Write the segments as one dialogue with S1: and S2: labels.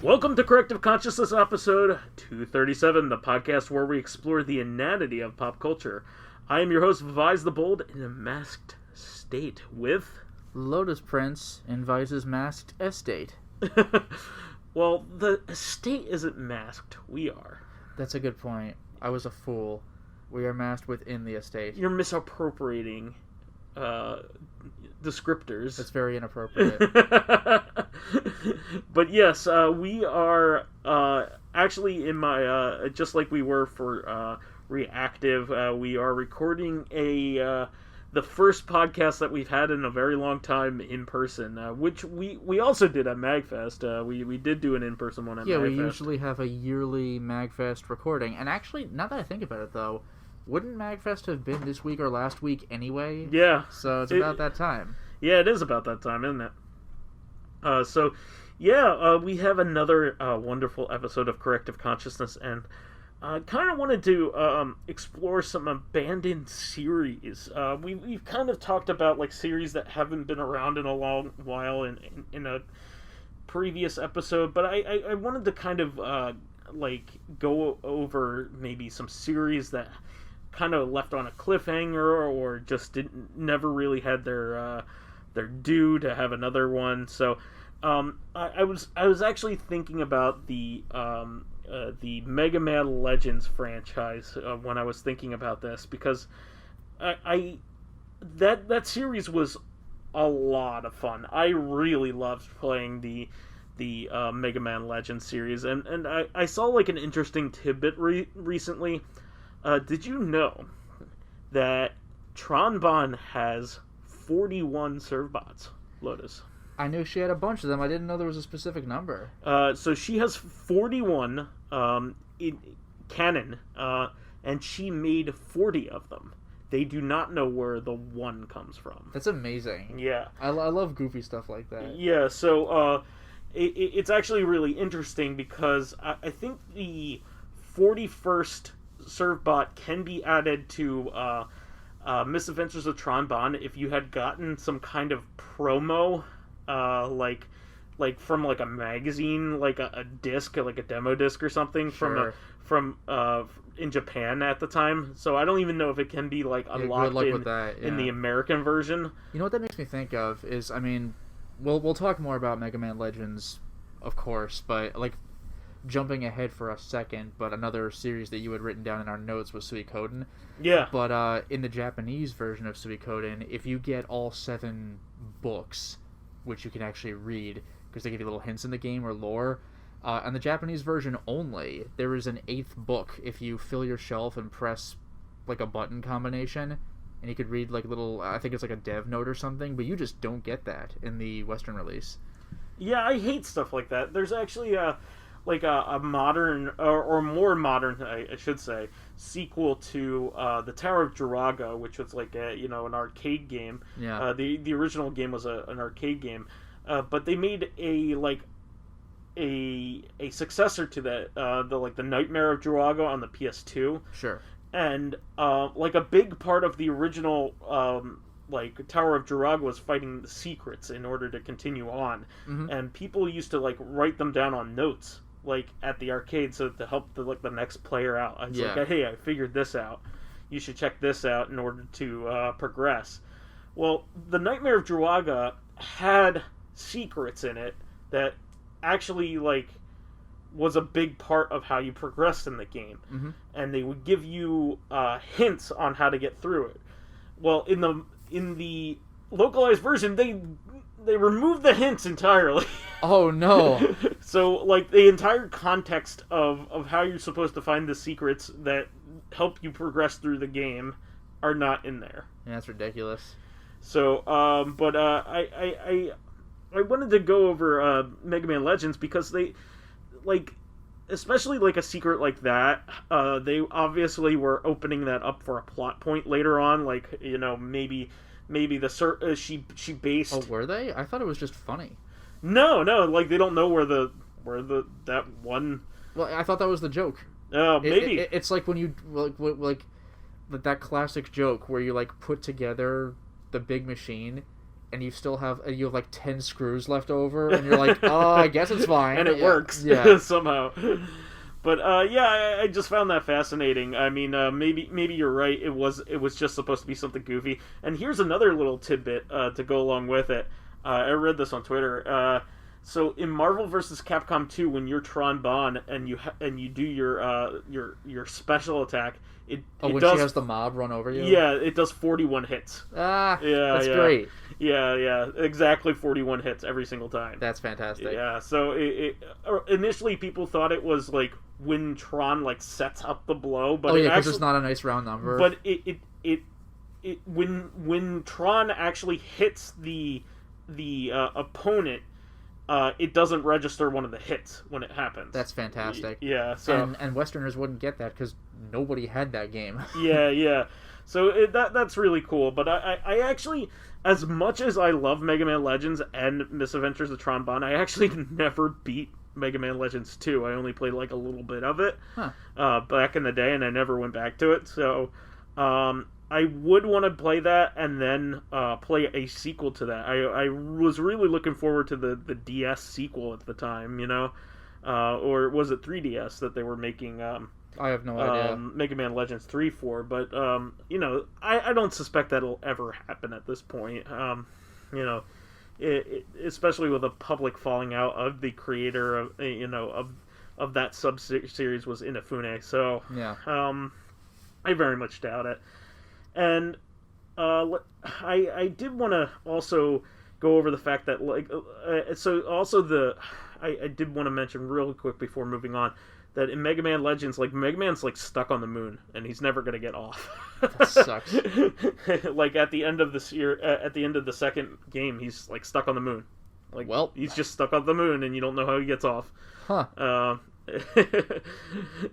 S1: Welcome to Corrective Consciousness episode 237, the podcast where we explore the inanity of pop culture. I am your host, vysethebold, in a masked state with...
S2: Lotus Prince in Vice's masked estate.
S1: Well, the estate isn't masked. We are.
S2: That's a good point. I was a fool. We are masked within the estate.
S1: You're misappropriating descriptors.
S2: That's very inappropriate.
S1: But yes, we are actually in my just like we were for Reactive. We are recording the first podcast that we've had in a very long time in person, which we also did at MagFest. We did do an in-person one at MagFest.
S2: Yeah, we usually have a yearly MagFest recording. And actually, now that I think about it, though, wouldn't MagFest have been this week or last week anyway?
S1: Yeah.
S2: So it's about that time.
S1: Yeah, it is about that time, isn't it? We have another wonderful episode of Corrective Consciousness, and I kind of wanted to explore some abandoned series. We've kind of talked about like series that haven't been around in a long while in a previous episode, but I wanted to kind of go over maybe some series that kind of left on a cliffhanger or just never really had their due to have another one. So I was actually thinking about the Mega Man Legends franchise when I was thinking about this, because that series was a lot of fun. I really loved playing the Mega Man Legends series, and I saw like an interesting tidbit recently. Did you know that Tronbon has 41 servbots, Lotus?
S2: I knew she had a bunch of them. I didn't know there was a specific number.
S1: So she has 41 in canon, and she made 40 of them. They do not know where the one comes from.
S2: That's amazing.
S1: Yeah.
S2: I love goofy stuff like that.
S1: Yeah, so it's actually really interesting because I think the 41st servbot can be added to Misadventures of Tronbon if you had gotten some kind of promo, like from like a magazine, like a disc, like a demo disc or something.
S2: Sure.
S1: from in Japan at the time. So I don't even know if it can be like unlocked in the American version.
S2: You know what that makes me think of is, I mean, we'll talk more about Mega Man Legends, of course, but like jumping ahead for a second, but another series that you had written down in our notes was Suikoden.
S1: Yeah.
S2: But in the Japanese version of Suikoden, if you get all 7 books, which you can actually read, because they give you little hints in the game or lore, on the Japanese version only, there is an 8th book if you fill your shelf and press like a button combination, and you could read like little, I think it's like a dev note or something, but you just don't get that in the Western release.
S1: Yeah, I hate stuff like that. There's actually a modern, or more modern, I should say, sequel to the Tower of Jiraga, which was like an arcade game.
S2: Yeah.
S1: The original game was an arcade game, but they made a successor to that, the Nightmare of Jiraga on the PS2.
S2: Sure.
S1: And like a big part of the original Tower of Jiraga was fighting the secrets in order to continue on, and people used to like write them down on notes, like at the arcade, so to help the next player out. It's like, hey, I figured this out. You should check this out in order to progress. Well, the Nightmare of Jiraga had secrets in it that actually was a big part of how you progressed in the game, and they would give you hints on how to get through it. Well, in the localized version, they removed the hints entirely.
S2: Oh no.
S1: So like the entire context of how you're supposed to find the secrets that help you progress through the game are not in there.
S2: Yeah, that's ridiculous.
S1: So I wanted to go over Mega Man Legends because they especially like a secret like that, they obviously were opening that up for a plot point later on, like, maybe she based...
S2: Oh, were they? I thought it was just funny.
S1: No, like they don't know where that one...
S2: Well, I thought that was the joke.
S1: Oh, maybe.
S2: It's like when you, like that classic joke where you like put together the big machine and you have like 10 screws left over, and you're like, oh, I guess it's fine.
S1: And it works somehow. But yeah, I just found that fascinating. I mean, maybe you're right. It was just supposed to be something goofy. And here's another little tidbit to go along with it. I read this on Twitter. So in Marvel vs. Capcom 2, when you're Tron Bonne and you do your special attack,
S2: when she has the mob run over you?
S1: Yeah, it does 41 hits.
S2: That's great.
S1: Yeah, exactly 41 hits every single time.
S2: That's fantastic.
S1: Yeah, so initially people thought it was like when Tron like sets up the blow, but
S2: because it's not a nice round number.
S1: But when Tron actually hits the opponent, it doesn't register one of the hits when it happens.
S2: That's fantastic.
S1: Yeah, so
S2: and Westerners wouldn't get that because nobody had that game.
S1: yeah. So that's really cool. But I actually, as much as I love Mega Man Legends and Misadventures of Tron Bonne, I actually never beat Mega Man Legends 2. I only played like a little bit of it back in the day, and I never went back to it. So I would want to play that and then play a sequel to that. I was really looking forward to the DS sequel at the time, or was it 3DS that they were making?
S2: I have no idea.
S1: Mega Man Legends 3 for, but I don't suspect that'll ever happen at this point. Especially with a public falling out of the creator of that sub-series was Inafune. So
S2: yeah,
S1: I very much doubt it. And I did want to also go over the fact that I did want to mention real quick before moving on that in Mega Man Legends, like Mega Man's like stuck on the moon and he's never gonna get off.
S2: That sucks.
S1: Like at the end of the second game, he's like stuck on the moon. Like, well, he's just stuck on the moon and you don't know how he gets off.
S2: Huh.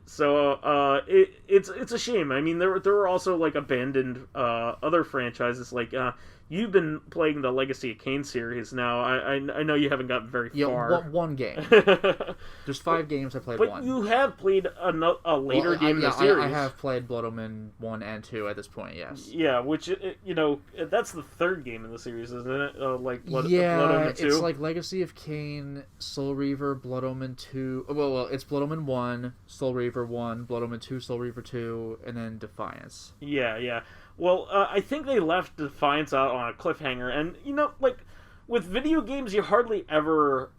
S1: So it's a shame. I mean, there were also like abandoned other franchises. Like you've been playing the Legacy of Kain series now. I know you haven't gotten very far.
S2: One game. There's 5 games. I played
S1: but
S2: one.
S1: But you have played a later game in the series.
S2: I have played Blood Omen 1 and 2 at this point. Yes.
S1: Yeah, which that's the 3rd game in the series, isn't it? Blood Omen 2.
S2: It's like Legacy of Kain, Soul Reaver, Blood Omen 2. Well, it's Blood Omen 1, Soul Reaver 1, Blood Omen 2, Soul Reaver 2, and then Defiance.
S1: Yeah. Well, I think they left Defiance out on a cliffhanger, and with video games, you hardly ever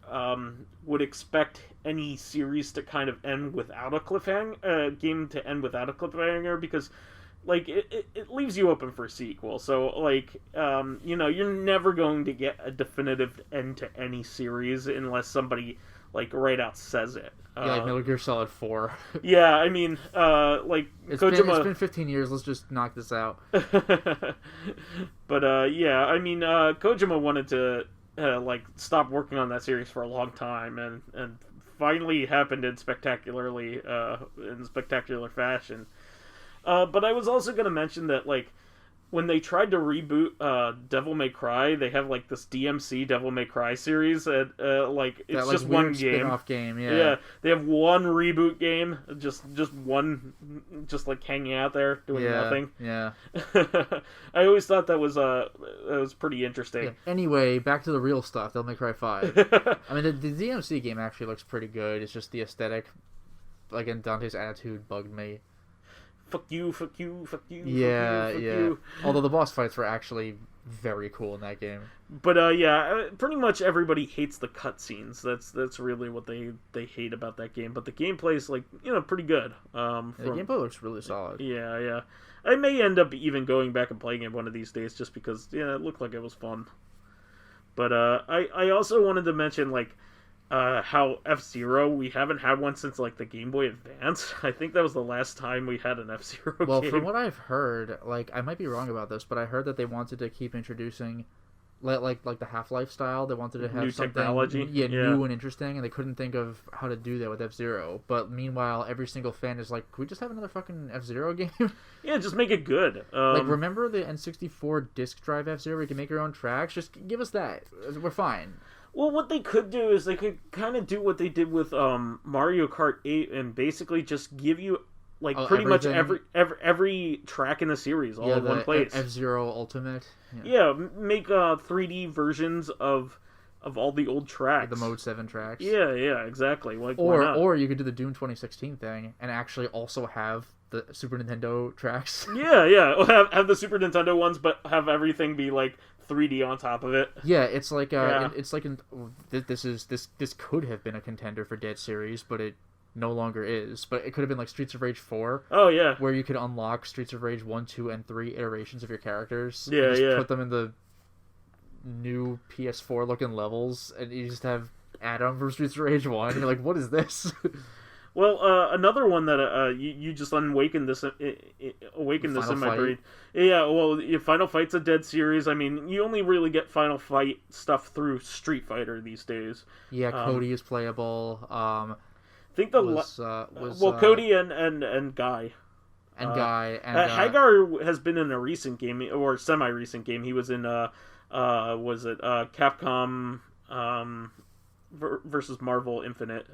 S1: would expect any series to kind of end without a cliffhanger, game to end without a cliffhanger, because like it leaves you open for a sequel. So like you're never going to get a definitive end to any series unless somebody like right out says it.
S2: Like Metal Gear Solid 4.
S1: Yeah, I mean, like Kojima.
S2: It's been 15 years. Let's just knock this out.
S1: But yeah, I mean, Kojima wanted to like stop working on that series for a long time, and finally happened in spectacular fashion. But I was also going to mention that like when they tried to reboot Devil May Cry, they have like this DMC Devil May Cry series, and like it's just one game.
S2: Spin-off game, yeah.
S1: They have one reboot game, just one, just like hanging out there doing nothing.
S2: Yeah.
S1: I always thought that was pretty interesting.
S2: Yeah. Anyway, back to the real stuff. Devil May Cry 5. I mean, the DMC game actually looks pretty good. It's just the aesthetic, like, and Dante's attitude bugged me.
S1: Fuck you.
S2: Yeah. Although the boss fights were actually very cool in that game. But
S1: pretty much everybody hates the cutscenes. That's really what they hate about that game. But the gameplay is like pretty good. The
S2: gameplay looks really solid.
S1: Yeah. I may end up even going back and playing it one of these days just because it looked like it was fun. But I also wanted to mention like. How F-Zero, we haven't had one since like the Game Boy Advance. I think that was the last time we had an F-Zero game.
S2: Well, from what I've heard, like I might be wrong about this, but I heard that they wanted to keep introducing like the Half-Life style. They wanted to have
S1: new
S2: something
S1: technology,
S2: new and interesting, and they couldn't think of how to do that with F-Zero. But meanwhile, every single fan is like, "Can we just have another fucking F-Zero game?"
S1: Yeah, just make it good.
S2: Like, remember the N64 disc drive F-Zero? We can make our own tracks. Just give us that. We're fine.
S1: Well, what they could do is they could kind of do what they did with Mario Kart 8 and basically just give you like pretty much
S2: everything?
S1: every track in the series all in one place.
S2: F-Zero Ultimate.
S1: Yeah, make 3D versions of all the old tracks.
S2: The Mode 7 tracks.
S1: Yeah, exactly. Like,
S2: or you could do the Doom 2016 thing and actually also have the Super Nintendo tracks.
S1: Yeah. Have the Super Nintendo ones, but have everything be like 3D on top of it.
S2: Yeah, it's like this could have been a contender for Dead Series, but it no longer is. But it could have been like Streets of Rage 4.
S1: Oh yeah,
S2: where you could unlock Streets of Rage 1, 2, and 3 iterations of your characters.
S1: Yeah,
S2: and just put them in the new PS4 looking levels, and you just have Adam from Streets of Rage 1. And you're like, what is this?
S1: Well, another one that you just awakened this in my brain. Yeah, well, Final Fight's a Dead Series. I mean, you only really get Final Fight stuff through Street Fighter these days.
S2: Yeah, Cody is playable.
S1: I think Cody and Guy. Hagar has been in a recent game, or semi-recent game. He was in Capcom versus Marvel Infinite.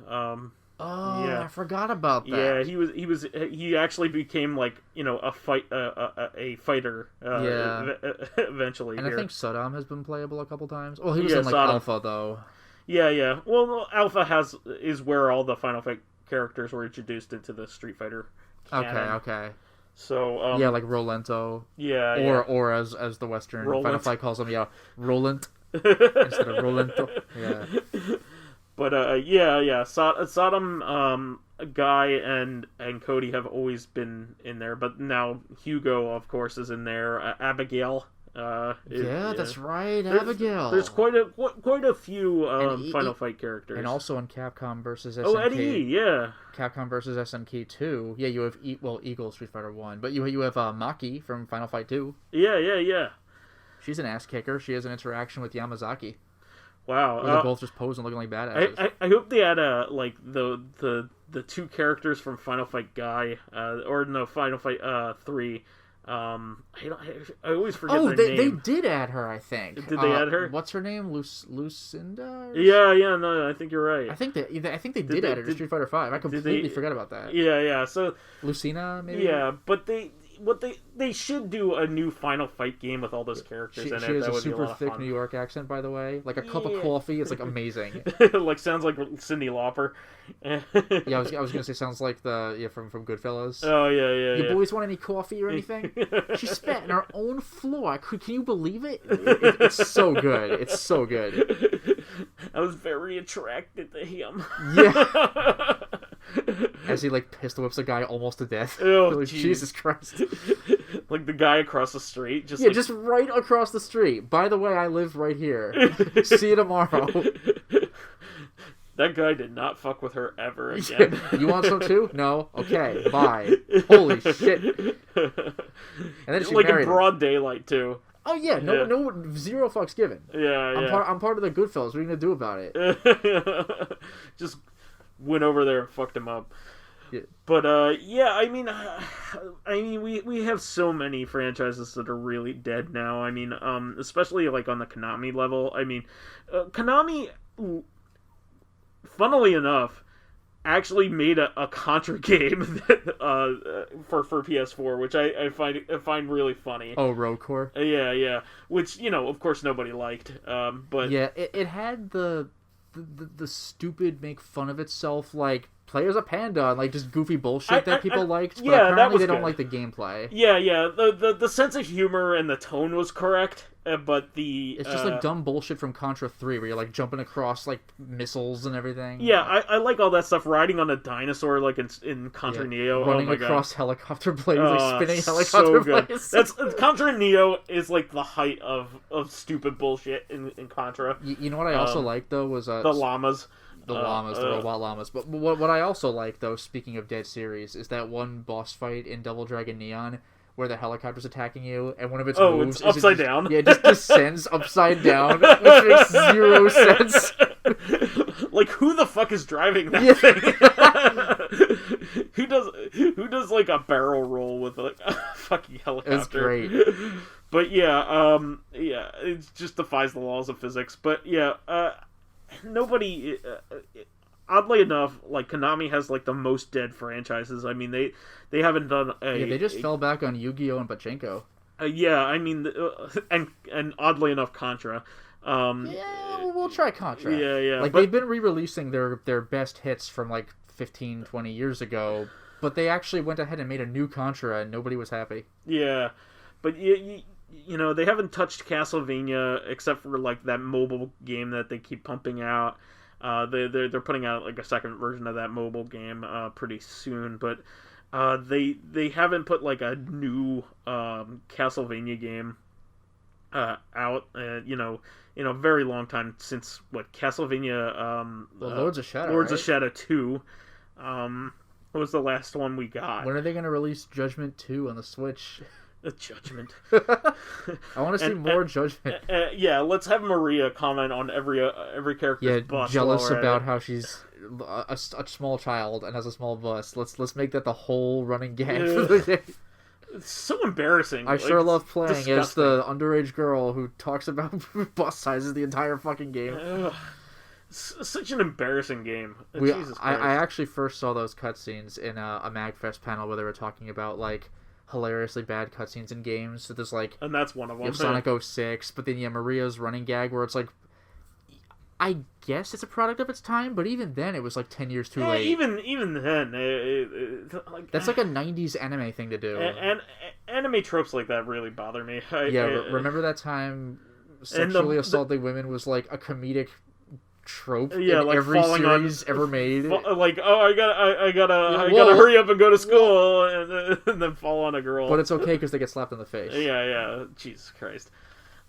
S2: I forgot about that.
S1: Yeah, he actually became like a fighter. Eventually.
S2: And
S1: here.
S2: I think Saddam has been playable a couple times. Well, he was in like
S1: Saddam.
S2: Alpha though.
S1: Yeah. Well, Alpha is where all the Final Fight characters were introduced into the Street Fighter canon.
S2: Okay.
S1: So
S2: like Rolento. Or as the Western
S1: Roland.
S2: Final Fight calls him, Roland instead of Rolento. Yeah.
S1: But Saddam, Guy, and Cody have always been in there. But now Hugo, of course, is in there. Abigail.
S2: That's right, Abigail.
S1: There's quite a few Final Fight characters,
S2: and also in Capcom versus SNK.
S1: Oh, Eddie, yeah.
S2: Capcom versus SNK 2. Yeah, you have Eagle Street Fighter 1, but you have Maki from Final Fight 2.
S1: Yeah.
S2: She's an ass kicker. She has an interaction with Yamazaki.
S1: Wow.
S2: Where they're both just posing looking like badasses.
S1: I hope they add the two characters from Final Fight Guy, Final Fight 3. I always forget their name.
S2: They did add her, I think.
S1: Did they add her?
S2: What's her name? Lucinda?
S1: Yeah. No, I think you're right.
S2: I think they did add her to Street Fighter 5. I completely forgot about that.
S1: Yeah. So
S2: Lucina, maybe.
S1: Yeah, but they should do a new Final Fight game with all those characters in it.
S2: She has
S1: a
S2: super thick New York accent, by the way. Like a cup of coffee. It's like amazing.
S1: Like sounds like Cyndi Lauper.
S2: Yeah, I was gonna say sounds like from Goodfellas.
S1: Oh yeah.
S2: You boys want any coffee or anything? She spat in her own floor. Can you believe it? It's so good. It's so good.
S1: I was very attracted to him.
S2: Yeah. As he pistol whips a guy almost to death.
S1: Oh,
S2: Jesus Christ.
S1: Like the guy across the street.
S2: Just right across the street. By the way, I live right here. See you tomorrow.
S1: That guy did not fuck with her ever again.
S2: You want some too? No? Okay, bye. Holy shit. And then she married
S1: in broad daylight too.
S2: Oh yeah, no, zero fucks given.
S1: Yeah.
S2: I'm part of the Goodfellas. What are you gonna do about it?
S1: Just went over there and fucked him up.
S2: Yeah.
S1: But I mean, we have so many franchises that are really dead now. I mean, especially on the Konami level. I mean, Konami, funnily enough, actually made a Contra game for PS4, which I find really funny.
S2: Oh, Road Corps?
S1: Yeah. Which, of course nobody liked. But
S2: yeah, it had the stupid make fun of itself play as a panda and just goofy bullshit that people liked, but apparently they don't like the gameplay.
S1: Yeah. The sense of humor and the tone was correct, but
S2: it's just dumb bullshit from Contra 3 where you're jumping across missiles and everything.
S1: Yeah, I like all that stuff. Riding on a dinosaur in Contra Neo,
S2: running across helicopter blades, spinning helicopter blades.
S1: That's Contra Neo is the height of stupid bullshit in Contra.
S2: You know what I also liked though was
S1: the llamas.
S2: The robot llamas. But what I also like, though, speaking of Dead Series, is that one boss fight in Double Dragon Neon where the helicopter's attacking you, and one of its moves
S1: it's upside down.
S2: Yeah, it just descends upside down, which makes zero sense.
S1: Who the fuck is driving that thing? Who does a barrel roll with a fucking helicopter?
S2: It's great.
S1: But it just defies the laws of physics. But yeah, nobody. oddly enough, like Konami has like the most dead franchises. I mean, they haven't done
S2: they just fell back on Yu-Gi-Oh and Pachinko.
S1: Yeah, I mean, and oddly enough, Contra.
S2: We'll try Contra.
S1: Yeah.
S2: Like, they've been re-releasing their best hits from, like, 15, 20 years ago, but they actually went ahead and made a new Contra, and nobody was happy.
S1: Yeah, but you know, they haven't touched Castlevania, except for, like, that mobile game that they keep pumping out. They're putting out, like, a second version of that mobile game pretty soon, but they haven't put, like, a new Castlevania game out, you know, in a very long time, since Castlevania
S2: Lords of Shadow,
S1: Lords
S2: right?
S1: of Shadow 2. What was the last one we got?
S2: When are they going to release Judgment 2 on the Switch?
S1: Judgment.
S2: I want to see more Judgment.
S1: Yeah, let's have Maria comment on every character's bust.
S2: Jealous about how she's a small child and has a small bust. Let's make that the whole running gag for the day.
S1: It's so embarrassing.
S2: I sure love playing
S1: disgusting.
S2: as the underage girl who talks about bust sizes the entire fucking game.
S1: Such an embarrassing game. Jesus Christ.
S2: I actually first saw those cutscenes in a MagFest panel where they were talking about, like, hilariously bad cutscenes in games. So there's, like...
S1: And that's one of them.
S2: Sonic 06, but then, Maria's running gag where it's, like... I guess it's a product of its time, but even then it was, like, 10 years too late.
S1: Even then... like,
S2: that's like a 90s anime thing to do.
S1: And anime tropes like that really bother me.
S2: Remember that time sexually assaulting women was, like, a comedic trope in
S1: like
S2: every series ever made.
S1: Like, I gotta hurry up and go to school, and then fall on a girl.
S2: But it's okay because they get slapped in the face.
S1: Yeah. Jesus Christ.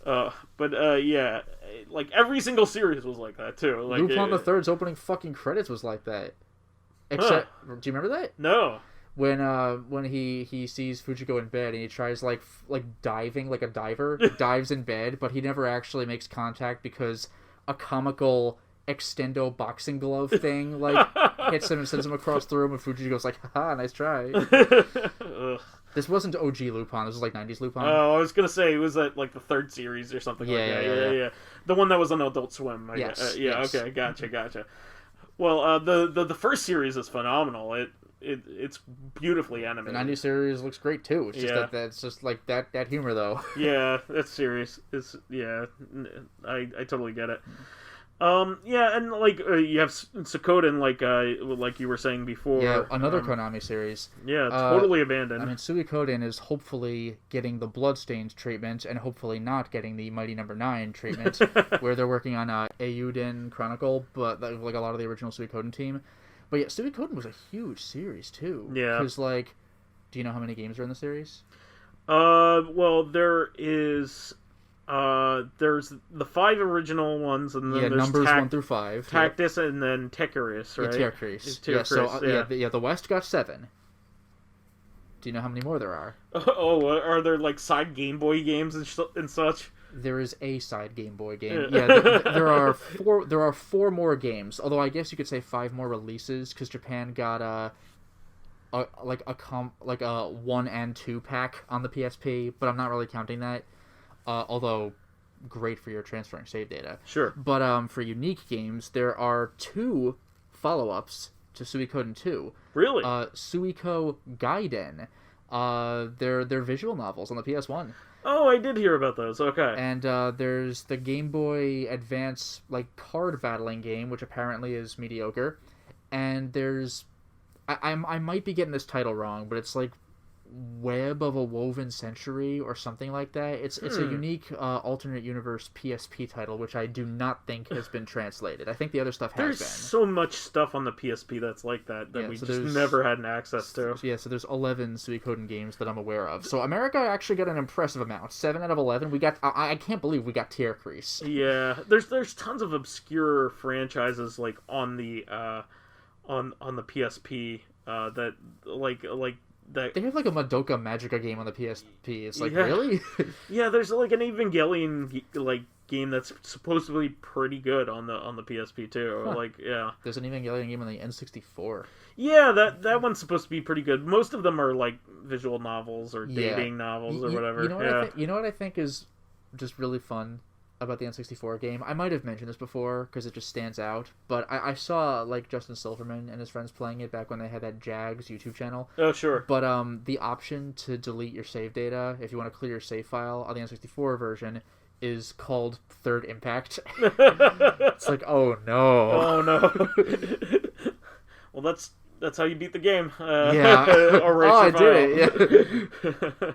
S1: Yeah, like every single series was like that too. Like,
S2: Lupin the Third's opening fucking credits was like that. Except, do you remember that?
S1: No.
S2: When he sees Fujiko in bed and he tries like diving like a diver, dives in bed, but he never actually makes contact because a comical extendo boxing glove thing like hits him and sends him across the room, and Fujiko's like, haha, nice try. This wasn't OG Lupin. This was like 90s Lupin.
S1: Oh, I was gonna say, it was at like the third series or something like that. Yeah. The one that was on Adult Swim.
S2: Yes.
S1: Okay, gotcha. Well, the first series is phenomenal. It's beautifully animated.
S2: The 90s series looks great too. It's just that's just like that humor though.
S1: Yeah, that's serious. I totally get it. And like you have Suikoden, like you were saying before.
S2: Yeah, another Konami series.
S1: Yeah, totally abandoned.
S2: I mean, Suikoden is hopefully getting the Bloodstained treatment, and hopefully not getting the Mighty Number 9 treatment, where they're working on Eiyuden Chronicle, but like a lot of the original Suikoden team. But yeah, Suikoden was a huge series too. Yeah. Because like, do you know how many games are in the series?
S1: Well, there's the 5 original ones, and then there's
S2: numbers 1 through 5.
S1: Tactus, and then Tekaris, right?
S2: Yeah, the West got 7. Do you know how many more there are?
S1: Oh, are there like side Game Boy games and such?
S2: There is a side Game Boy game. Yeah, there are 4. There are 4 more games. Although I guess you could say 5 more releases because Japan got a 1 and 2 pack on the PSP, but I'm not really counting that. Although great for your transferring save data.
S1: Sure.
S2: But for unique games, there are 2 follow-ups to Suikoden 2.
S1: Really?
S2: Suiko Gaiden. They're visual novels on the PS1.
S1: Oh, I did hear about those. Okay.
S2: And there's the Game Boy Advance like card battling game, which apparently is mediocre. And there's I might be getting this title wrong, but it's like Web of a Woven Century or something like that. It's a unique alternate universe PSP title, which I do not think has been translated. I think the other stuff has been.
S1: There's so much stuff on the PSP that's like that we just never had access to.
S2: Yeah, so there's 11 Suikoden games that I'm aware of. So America actually got an impressive amount. 7 out of 11. We got. I can't believe we got Tier Crease.
S1: Yeah, there's tons of obscure franchises like on the PSP that like.
S2: They have like a Madoka Magica game on the PSP. It's like, really?
S1: Yeah, there's like an Evangelion like game that's supposedly pretty good on the PSP too. Huh. Like, yeah.
S2: There's an Evangelion game on the N64.
S1: Yeah, that one's supposed to be pretty good. Most of them are like visual novels or dating novels or whatever.
S2: You know what I think is just really fun? about the N64 game. I might have mentioned this before because it just stands out, but I saw like Justin Silverman and his friends playing it back when they had that Jags YouTube channel.
S1: Oh, sure.
S2: But the option to delete your save data if you want to clear your save file on the N64 version is called Third Impact. It's like, oh no.
S1: Oh no. Well, that's how you beat the game.
S2: Yeah.
S1: Oh,
S2: I did it. Yeah.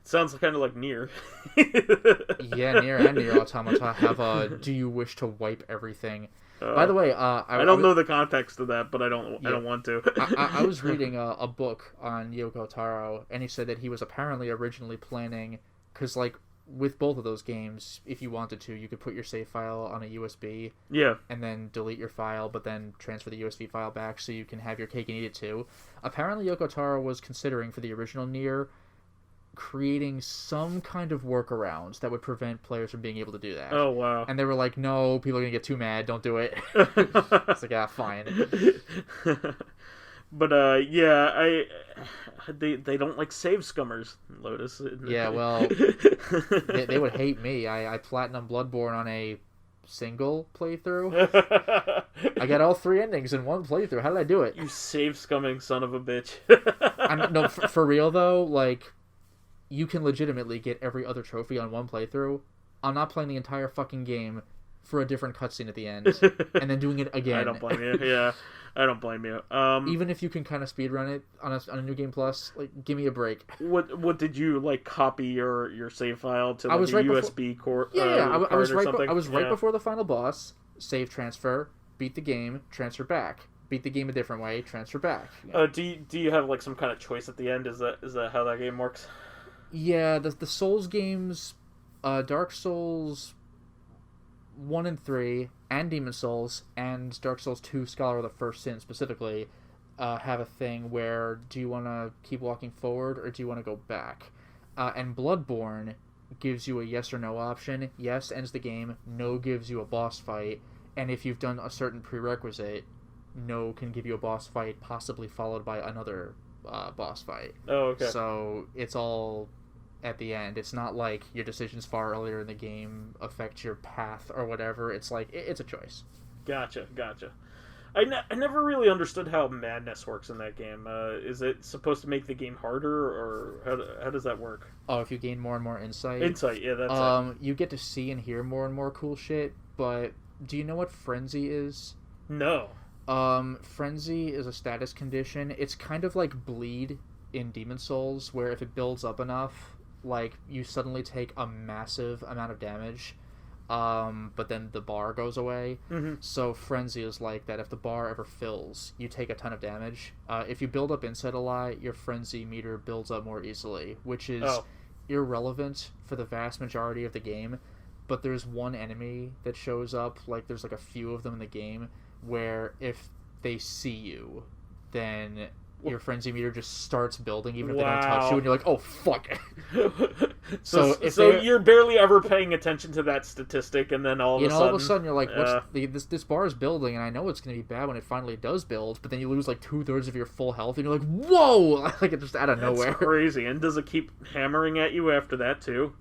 S1: Sounds kind of like Nier.
S2: Yeah, Nier and Nier Automata have a "Do you wish to wipe everything?" By the way,
S1: I don't know the context of that, but I don't want to.
S2: I was reading a book on Yoko Taro, and he said that he was apparently originally planning, because like with both of those games, if you wanted to, you could put your save file on a USB, and then delete your file, but then transfer the USB file back so you can have your cake and eat it too. Apparently, Yoko Taro was considering for the original Nier creating some kind of workarounds that would prevent players from being able to do that.
S1: Oh, wow.
S2: And they were like, no, people are going to get too mad, don't do it. It's like, ah, fine.
S1: But, they don't like save scummers, Lotus.
S2: Yeah, well, they would hate me. I platinum Bloodborne on a single playthrough. I got all 3 endings in one playthrough. How did I do it?
S1: You save scumming son of a bitch.
S2: No, for real, though, like, you can legitimately get every other trophy on one playthrough. I'm not playing the entire fucking game for a different cutscene at the end, and then doing it again.
S1: I don't blame you. Yeah, I don't blame you.
S2: Even if you can kind of speedrun it on a New Game Plus, like, give me a break.
S1: What did you, like, copy your save file to, like, a USB core?
S2: I was
S1: right
S2: before the final boss. Save transfer, beat the game, transfer back. Beat the game a different way, transfer back.
S1: Yeah. Do you have, like, some kind of choice at the end? Is that how that game works?
S2: Yeah, the Souls games, Dark Souls 1 and 3, and Demon Souls, and Dark Souls 2 Scholar of the First Sin specifically, have a thing where, do you want to keep walking forward, or do you want to go back? And Bloodborne gives you a yes or no option. Yes ends the game, no gives you a boss fight, and if you've done a certain prerequisite, no can give you a boss fight, possibly followed by another boss fight.
S1: Oh, okay.
S2: So it's all at the end. It's not like your decisions far earlier in the game affect your path or whatever. It's like, it's a choice.
S1: Gotcha. I never really understood how madness works in that game. Is it supposed to make the game harder, or how does that work?
S2: Oh, if you gain more and more insight?
S1: Insight, yeah, that's it.
S2: You get to see and hear more and more cool shit, but do you know what Frenzy is?
S1: No.
S2: Frenzy is a status condition. It's kind of like Bleed in Demon Souls, where if it builds up enough, like, you suddenly take a massive amount of damage, but then the bar goes away.
S1: Mm-hmm.
S2: So Frenzy is like that. If the bar ever fills, you take a ton of damage. If you build up insight a lot, your Frenzy meter builds up more easily, which is irrelevant for the vast majority of the game. But there's one enemy that shows up, like, there's like a few of them in the game, where if they see you, then your frenzy meter just starts building even if they don't touch you, and you're like, oh fuck.
S1: so you're barely ever paying attention to that statistic, and then all of a sudden
S2: you're like, this bar is building, and I know it's going to be bad when it finally does build, but then you lose like 2/3 of your full health, and you're like, whoa. Like, it just out of nowhere.
S1: That's crazy. And does it keep hammering at you after that too?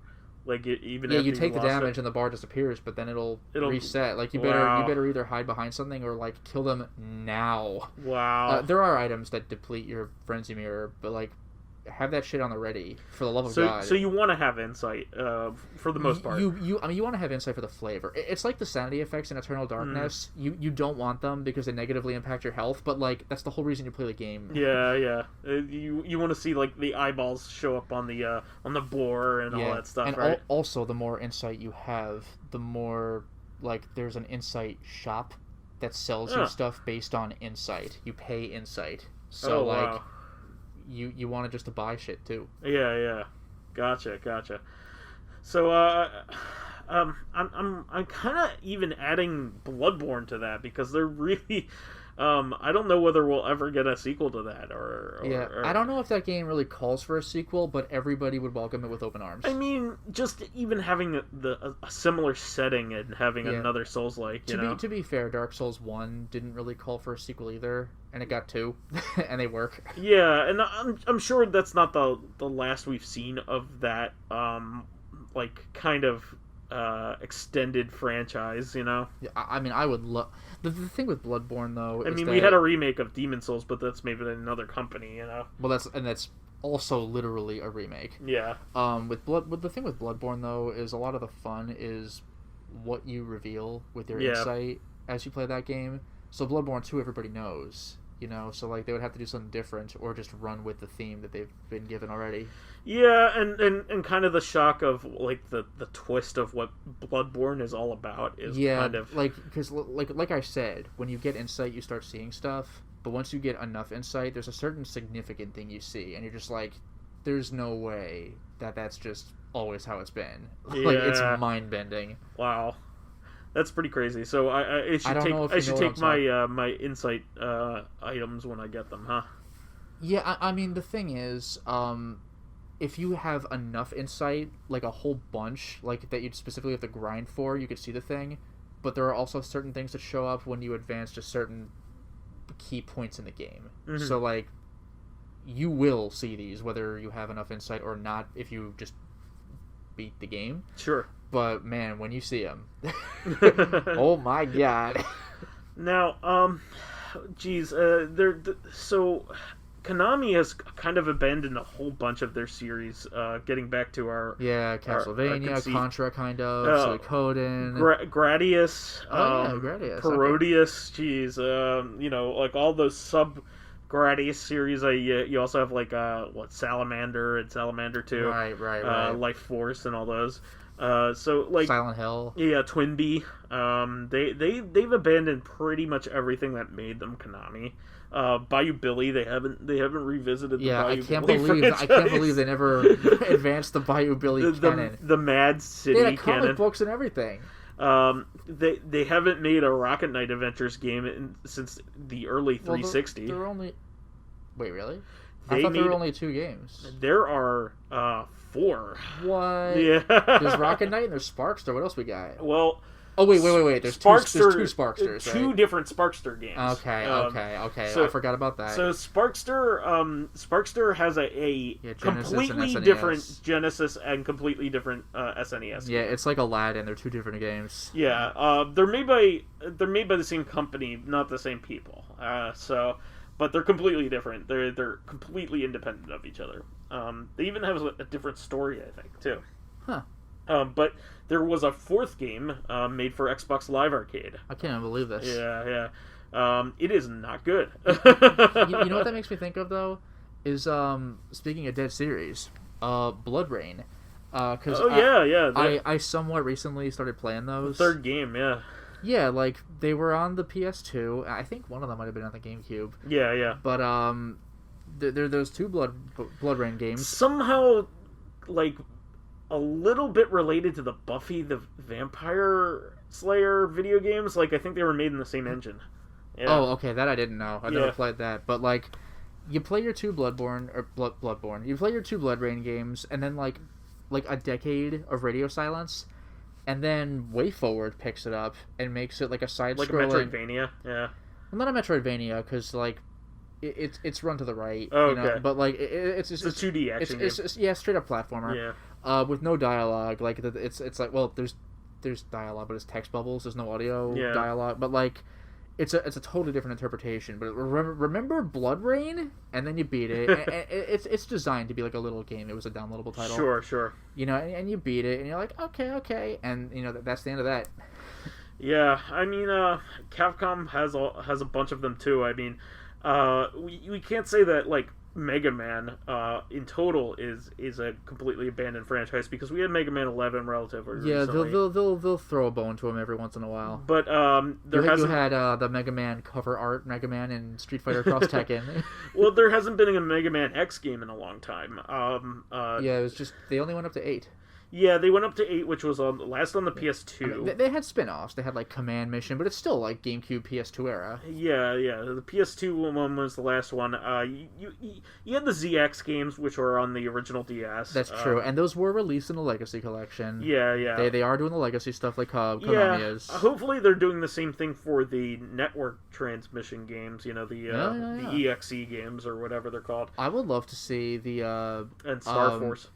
S1: Like, even
S2: you take the damage and the bar disappears, but then it'll reset. Like, you better either hide behind something or, like, kill them now.
S1: Wow.
S2: There are items that deplete your frenzy mirror, but, like, have that shit on the ready, for the love of God.
S1: So you want to have insight, for the most part.
S2: You want to have insight for the flavor. It's like the sanity effects in Eternal Darkness. You don't want them because they negatively impact your health, but, like, that's the whole reason you play the game.
S1: Yeah. You want to see, like, the eyeballs show up on the boar and all that stuff, right?
S2: Also, the more insight you have, the more, like, there's an insight shop that sells you stuff based on insight. You pay insight. So,
S1: wow.
S2: You want it just to buy shit too.
S1: Yeah. Gotcha. So I'm kind of even adding Bloodborne to that, because they're really I don't know whether we'll ever get a sequel to that or
S2: I don't know if that game really calls for a sequel, but everybody would welcome it with open arms.
S1: I mean, just even having a similar setting and having another Souls-like,
S2: To be fair, Dark Souls 1 didn't really call for a sequel either, and it got 2, and they work.
S1: Yeah, and I'm sure that's not the last we've seen of that, like, kind of extended franchise, you know?
S2: Yeah, I mean, I would love... The thing with Bloodborne, though,
S1: I
S2: is
S1: mean,
S2: that...
S1: we had a remake of Demon Souls, but that's maybe another company, you know?
S2: Well, that's also literally a remake.
S1: Yeah.
S2: With the thing with Bloodborne, though, is a lot of the fun is what you reveal with your insight as you play that game. So Bloodborne 2, everybody knows, you know? So, like, they would have to do something different or just run with the theme that they've been given already.
S1: Yeah, and kind of the shock of, like, the twist of what Bloodborne is all about is kind of...
S2: like, because, like I said, when you get insight, you start seeing stuff, but once you get enough insight, there's a certain significant thing you see, and you're just like, there's no way that's just always how it's been.
S1: Yeah.
S2: Like, it's mind-bending.
S1: Wow. That's pretty crazy. So I should take my insight items when I get them, huh?
S2: Yeah, I mean, the thing is, if you have enough insight, like a whole bunch, like that you specifically have to grind for, you could see the thing. But there are also certain things that show up when you advance to certain key points in the game. Mm-hmm. So, like, you will see these, whether you have enough insight or not, if you just beat the game.
S1: Sure.
S2: But, man, when you see them... oh, my God.
S1: Now, so... Konami has kind of abandoned a whole bunch of their series, getting back to our...
S2: Yeah, Castlevania, Contra, kind of, Suikoden...
S1: Gradius,
S2: Gradius,
S1: Parodius, okay. You know, like all those sub-Gradius series. You also have, like, Salamander and Salamander 2.
S2: Right.
S1: Life Force and all those. So, like...
S2: Silent Hill.
S1: Yeah, Twinbee. They've abandoned pretty much everything that made them Konami. Bayou Billy, they haven't revisited the Bayou Billy franchise.
S2: I can't believe they never advanced the Bayou Billy canon.
S1: The Mad City
S2: they had
S1: canon.
S2: Comic books and everything.
S1: They haven't made a Rocket Knight Adventures game since the early 360.
S2: There are only... Wait, really? I thought there were only 2 games.
S1: There are 4.
S2: What?
S1: Yeah.
S2: There's Rocket Knight and there's Sparkster. What else we got?
S1: Well...
S2: Oh, wait. There's two Sparksters,
S1: Two
S2: right?
S1: different Sparkster games.
S2: Okay. So, I forgot about that.
S1: So Sparkster has a completely different Genesis and completely different SNES.
S2: Yeah, it's like Aladdin. They're 2 different games.
S1: Yeah, they're made by the same company, not the same people. But they're completely different. They're completely independent of each other. They even have a different story, I think, too.
S2: Huh.
S1: But there was a 4th game made for Xbox Live Arcade.
S2: I can't even believe this.
S1: Yeah. It is not good.
S2: you know what that makes me think of, though? Is, speaking of dead series, Blood Rain. I somewhat recently started playing those.
S1: The 3rd game, yeah.
S2: Yeah, like, they were on the PS2. I think one of them might have been on the GameCube.
S1: Yeah.
S2: But, they're those 2 Blood Rain games.
S1: Somehow, like... a little bit related to the Buffy the Vampire Slayer video games. Like, I think they were made in the same engine. Yeah.
S2: Oh, okay, that I didn't know. I never played that. But, like, you play your 2 Bloodborne. You play your 2 Blood Rain games, and then, like a decade of radio silence, and then WayForward picks it up and makes it, like, a side-scrolling...
S1: Like a Metroidvania, yeah.
S2: Well, not a Metroidvania, because, like... It's run to the right,
S1: oh,
S2: you know?
S1: Okay.
S2: But, like, it's
S1: a 2D action game.
S2: It's straight up platformer.
S1: Yeah.
S2: With no dialogue. Like, it's like, well, there's dialogue, but it's text bubbles. There's no audio dialogue. But, like, it's a totally different interpretation. But remember Blood Rain? And then you beat it. And it's designed to be like a little game. It was a downloadable title.
S1: Sure.
S2: You know, and you beat it, and you're like, okay. And, you know, that's the end of that.
S1: Yeah, I mean, Capcom has a bunch of them, too. I mean... we can't say that, like, Mega Man in total is a completely abandoned franchise, because we had Mega Man 11 relatively recently.
S2: They'll throw a bone to him every once in a while.
S1: But you
S2: had the Mega Man cover art Mega Man in Street Fighter Cross Tekken.
S1: Well, there hasn't been a Mega Man X game in a long time.
S2: Yeah, it was just they only went up to 8.
S1: Yeah, they went up to 8, which was last on the PS2.
S2: I mean, they had spin-offs. They had, like, Command Mission, but it's still, like, GameCube, PS2 era.
S1: Yeah. The PS2 one was the last one. You had the ZX games, which were on the original DS.
S2: That's true, and those were released in the Legacy Collection.
S1: Yeah.
S2: They are doing the Legacy stuff like Konami is.
S1: Hopefully they're doing the same thing for the network transmission games, you know, the EXE games, or whatever they're called.
S2: I would love to see the...
S1: and Star Force.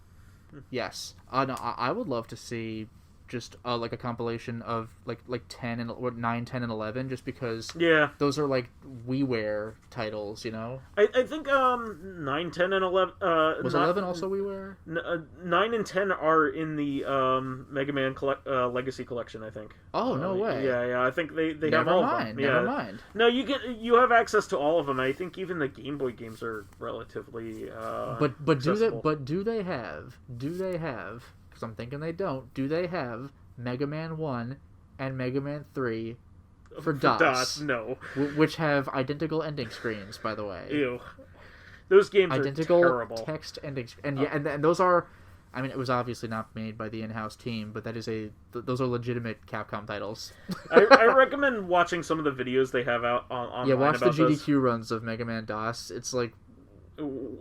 S2: Yes. No, I would love to see just like a compilation of like 10 and or 9, 10, and 11, just because those are like WiiWare titles, you know.
S1: I think 9, 10, and 11
S2: was 11 also WiiWare?
S1: 9 and 10 are in the Mega Man Legacy Collection, I think.
S2: Oh, no way.
S1: Yeah, I think they have all of them.
S2: Never mind.
S1: No, you have access to all of them. I think even the Game Boy games are relatively accessible.
S2: Do they have, because I'm thinking they don't, do they have Mega Man 1 and Mega Man 3 for DOS?
S1: No.
S2: Which have identical ending screens, by the way.
S1: Ew. Those games
S2: identical
S1: are terrible.
S2: Text ending and those are, I mean, it was obviously not made by the in-house team, but that is those are legitimate Capcom titles.
S1: I recommend watching some of the videos they have out online.
S2: Yeah, watch the GDQ
S1: those.
S2: runs of Mega Man DOS. It's like,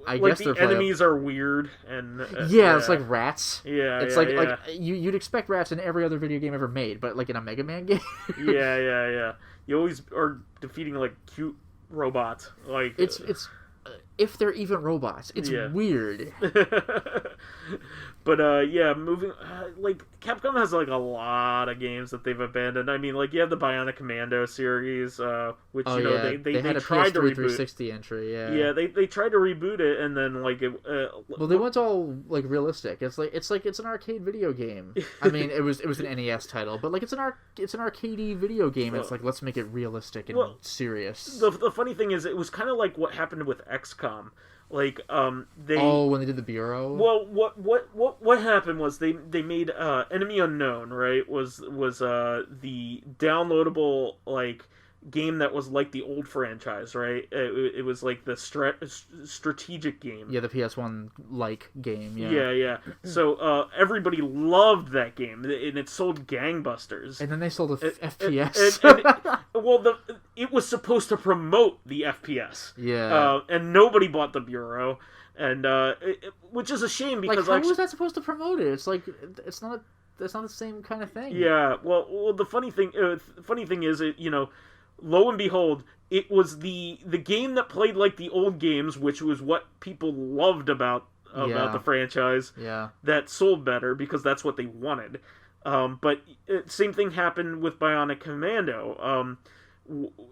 S2: I
S1: like
S2: guess
S1: the enemies are weird and
S2: it's like rats.
S1: It's
S2: like you'd expect rats in every other video game ever made, but like in a Mega Man game.
S1: Yeah. You always are defeating like cute robots. Like
S2: it's if they're even robots, it's weird.
S1: But moving like Capcom has like a lot of games that they've abandoned. I mean, like you have the Bionic Commando series, which they
S2: had a
S1: tried
S2: PS3
S1: to reboot.
S2: 360 entry.
S1: Yeah, they tried to reboot it, and then like it.
S2: Well, they went all like realistic. It's an arcade video game. I mean, it was an NES title, but like it's an arcadey video game. It's like, let's make it realistic and serious.
S1: The funny thing is, it was kind of like what happened with XCOM. Like when
S2: they did the Bureau.
S1: Well, what happened was they made Enemy Unknown, right? Was the downloadable like game that was like the old franchise, right? It was like the strategic game.
S2: Yeah, the PS1 like game.
S1: Yeah. So everybody loved that game, and it sold gangbusters.
S2: And then they sold a FPS.
S1: It was supposed to promote the FPS.
S2: Yeah.
S1: And nobody bought the Bureau, and which is a shame because
S2: how was that supposed to promote it? It's like it's not the same kind of thing.
S1: Yeah. Well, the funny thing is, lo and behold, it was the game that played like the old games, which was what people loved about the franchise.
S2: Yeah.
S1: That sold better because that's what they wanted. But same thing happened with Bionic Commando.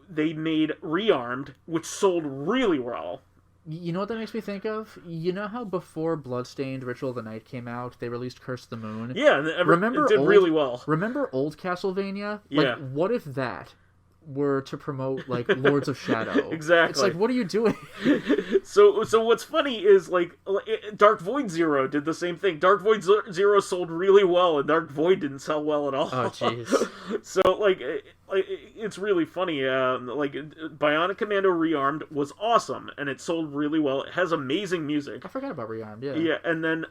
S1: They made Rearmed, which sold really well.
S2: You know what that makes me think of? You know how before Bloodstained Ritual of the Night came out, they released Curse of the Moon?
S1: Yeah, it did really well.
S2: Remember old Castlevania?
S1: Yeah.
S2: Like, what if that were to promote like Lords of Shadow?
S1: Exactly.
S2: It's like, what are you doing?
S1: So what's funny is like Dark Void Zero did the same thing. Dark Void Zero sold really well, and Dark Void didn't sell well at all.
S2: Oh jeez.
S1: So like it's really funny. Like Bionic Commando Rearmed was awesome, and it sold really well. It has amazing music.
S2: I forgot about Rearmed. Yeah.
S1: Yeah, and then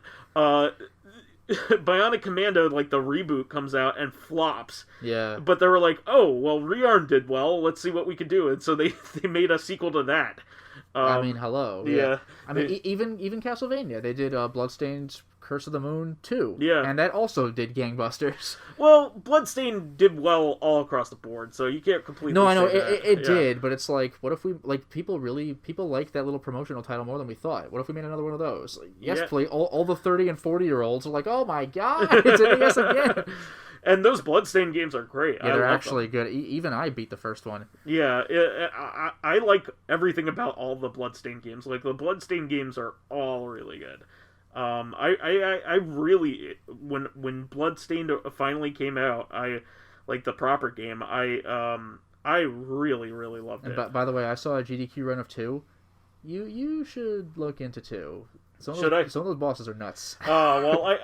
S1: Bionic Commando, like the reboot, comes out and flops.
S2: Yeah.
S1: But they were like, oh, well, Rearm did well. Let's see what we can do. And so they made a sequel to that.
S2: I mean, hello.
S1: Yeah.
S2: I mean, even Castlevania, they did Bloodstained Curse of the Moon 2.
S1: Yeah.
S2: And that also did gangbusters.
S1: Well, Bloodstained did well all across the board, so you can't completely
S2: No, I know,
S1: say that.
S2: it did, but it's like, what if we, like, people like that little promotional title more than we thought. What if we made another one of those? Like, yes, please. All the 30 and 40-year-olds are like, oh my god, it's NES again.
S1: And those Bloodstained games are great.
S2: Yeah, they're actually good. Even I beat the first one.
S1: Yeah, I like everything about all the Bloodstained games. Like, the Bloodstained games are all really good. I really, when Bloodstained finally came out, like the proper game, I really, really loved it.
S2: By the way, I saw a GDQ run of 2. You should look into 2. Some of those bosses are nuts.
S1: Oh well,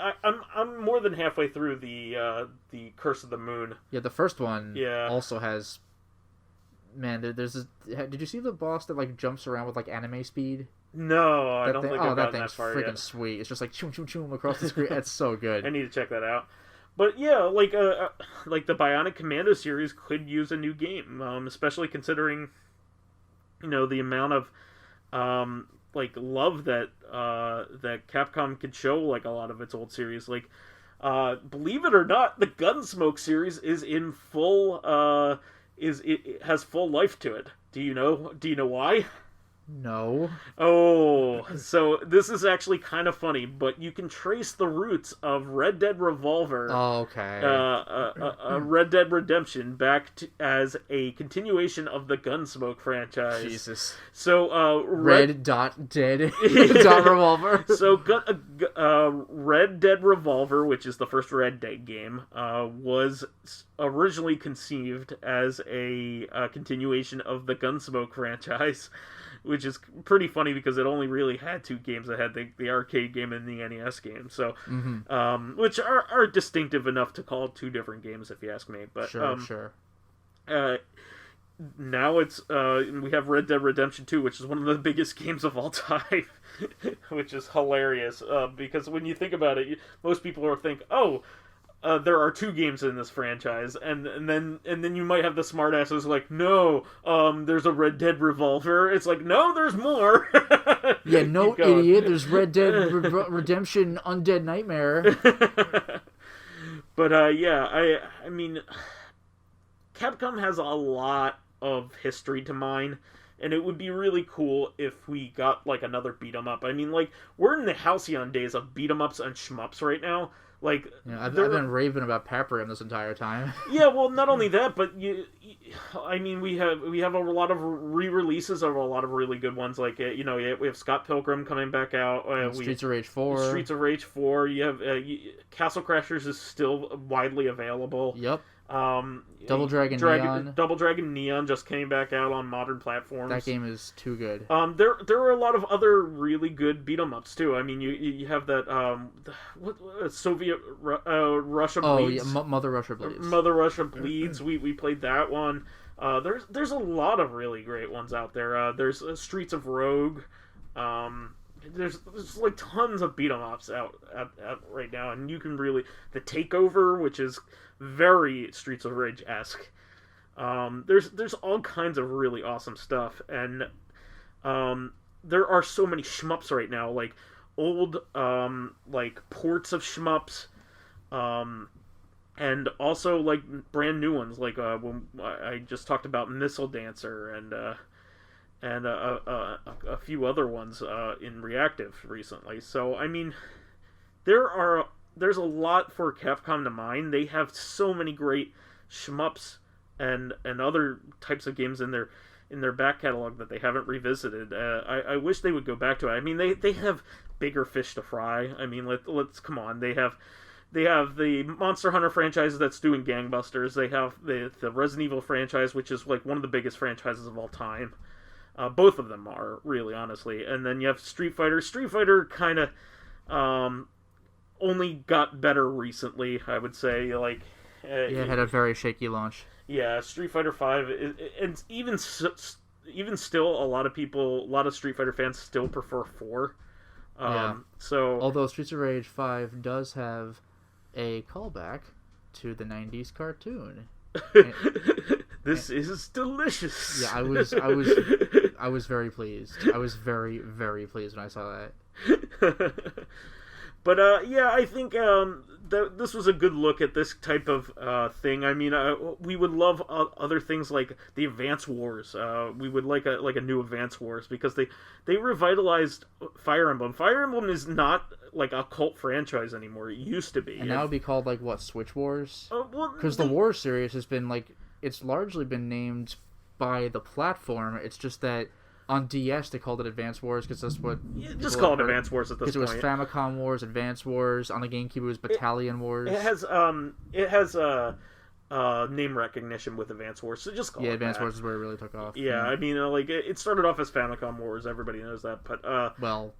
S1: I'm more than halfway through the Curse of the Moon.
S2: Yeah, the first one.
S1: Yeah.
S2: Also has. Man, there's this. Did you see the boss that like jumps around with like anime speed?
S1: No, I don't think I've gotten that far yet.
S2: That thing's freaking sweet. It's just like choom choom choom across the screen. It's so good.
S1: I need to check that out. But yeah, like the Bionic Commando series could use a new game, especially considering, the amount of like love that that Capcom could show like a lot of its old series. Like, believe it or not, the Gunsmoke series is in full it has full life to it. Do you know why?
S2: No.
S1: Oh, so this is actually kind of funny, but you can trace the roots of Red Dead Revolver,
S2: Oh, okay.
S1: Red Dead Redemption, back to, as a continuation of the Gunsmoke franchise.
S2: Jesus.
S1: So,
S2: Red dot dead dot revolver.
S1: So, Red Dead Revolver, which is the first Red Dead game, was originally conceived as a continuation of the Gunsmoke franchise. Which is pretty funny because it only really had two games. It had the arcade game and the NES game, so which are distinctive enough to call two different games, if you ask me. But
S2: sure.
S1: Now it's we have Red Dead Redemption 2, which is one of the biggest games of all time, which is hilarious because when you think about it, most people will think, oh. There are two games in this franchise, and then you might have the smartasses like, no, there's a Red Dead Revolver. It's like, no, there's more.
S2: Yeah, no, idiot. There's Red Dead Redemption Undead Nightmare.
S1: But yeah, I mean, Capcom has a lot of history to mine. And it would be really cool if we got like another beat 'em up. I mean, like, we're in the halcyon days of beat 'em ups and shmups right now. Like,
S2: yeah, I've been raving about Paprika this entire time.
S1: Yeah, well, not only that, but I mean, we have a lot of re-releases of a lot of really good ones. Like, we have Scott Pilgrim coming back out.
S2: Streets of Rage 4.
S1: Streets of Rage 4. You have Castle Crashers is still widely available.
S2: Yep. Double Dragon Neon
S1: just came back out on modern platforms.
S2: That game is too good.
S1: There are a lot of other really good beat 'em ups too. I mean, you have that Soviet Russia Bleeds.
S2: Oh yeah, Mother Russia Bleeds.
S1: Mother Russia Bleeds. We played that one. There's a lot of really great ones out there. There's Streets of Rogue. There's like tons of beat 'em ups out right now, and you can really The Takeover, which is very Streets of Rage-esque. There's all kinds of really awesome stuff, and there are so many shmups right now, like old like ports of shmups, and also like brand new ones, like when I just talked about Missile Dancer and a few other ones in Reactive recently. So I mean, there's a lot for Capcom to mine. They have so many great shmups and other types of games in their back catalog that they haven't revisited. I wish they would go back to it. I mean, they have bigger fish to fry. I mean, let's come on. They have the Monster Hunter franchise that's doing gangbusters. They have the Resident Evil franchise, which is like one of the biggest franchises of all time. Both of them are, really, honestly. And then you have Street Fighter. Street Fighter kind of only got better recently, I would say. Like,
S2: it had a very shaky launch.
S1: Yeah, Street Fighter 5, and even still, a lot of Street Fighter fans still prefer 4.
S2: Yeah.
S1: So,
S2: although Streets of Rage 5 does have a callback to the 90s cartoon.
S1: This is delicious.
S2: Yeah, I was very pleased. I was very, very pleased when I saw that.
S1: But yeah, I think this was a good look at this type of thing. I mean, we would love other things like the Advance Wars. We would like a new Advance Wars because they revitalized Fire Emblem. Fire Emblem is not like a cult franchise anymore. It used to be.
S2: And now it'd be called like what, Switch Wars?
S1: Well,
S2: because the Wars series has been like, it's largely been named by the platform. It's just that on DS they called it Advance Wars because that's what.
S1: Yeah, just call it Advance Wars at this point.
S2: Because it was Famicom Wars, Advance Wars. On the GameCube it was Battalion Wars.
S1: It has name recognition with Advance Wars, so just call it
S2: Advance
S1: that.
S2: Wars is where it really took off.
S1: Yeah, I mean, like it started off as Famicom Wars. Everybody knows that, but well,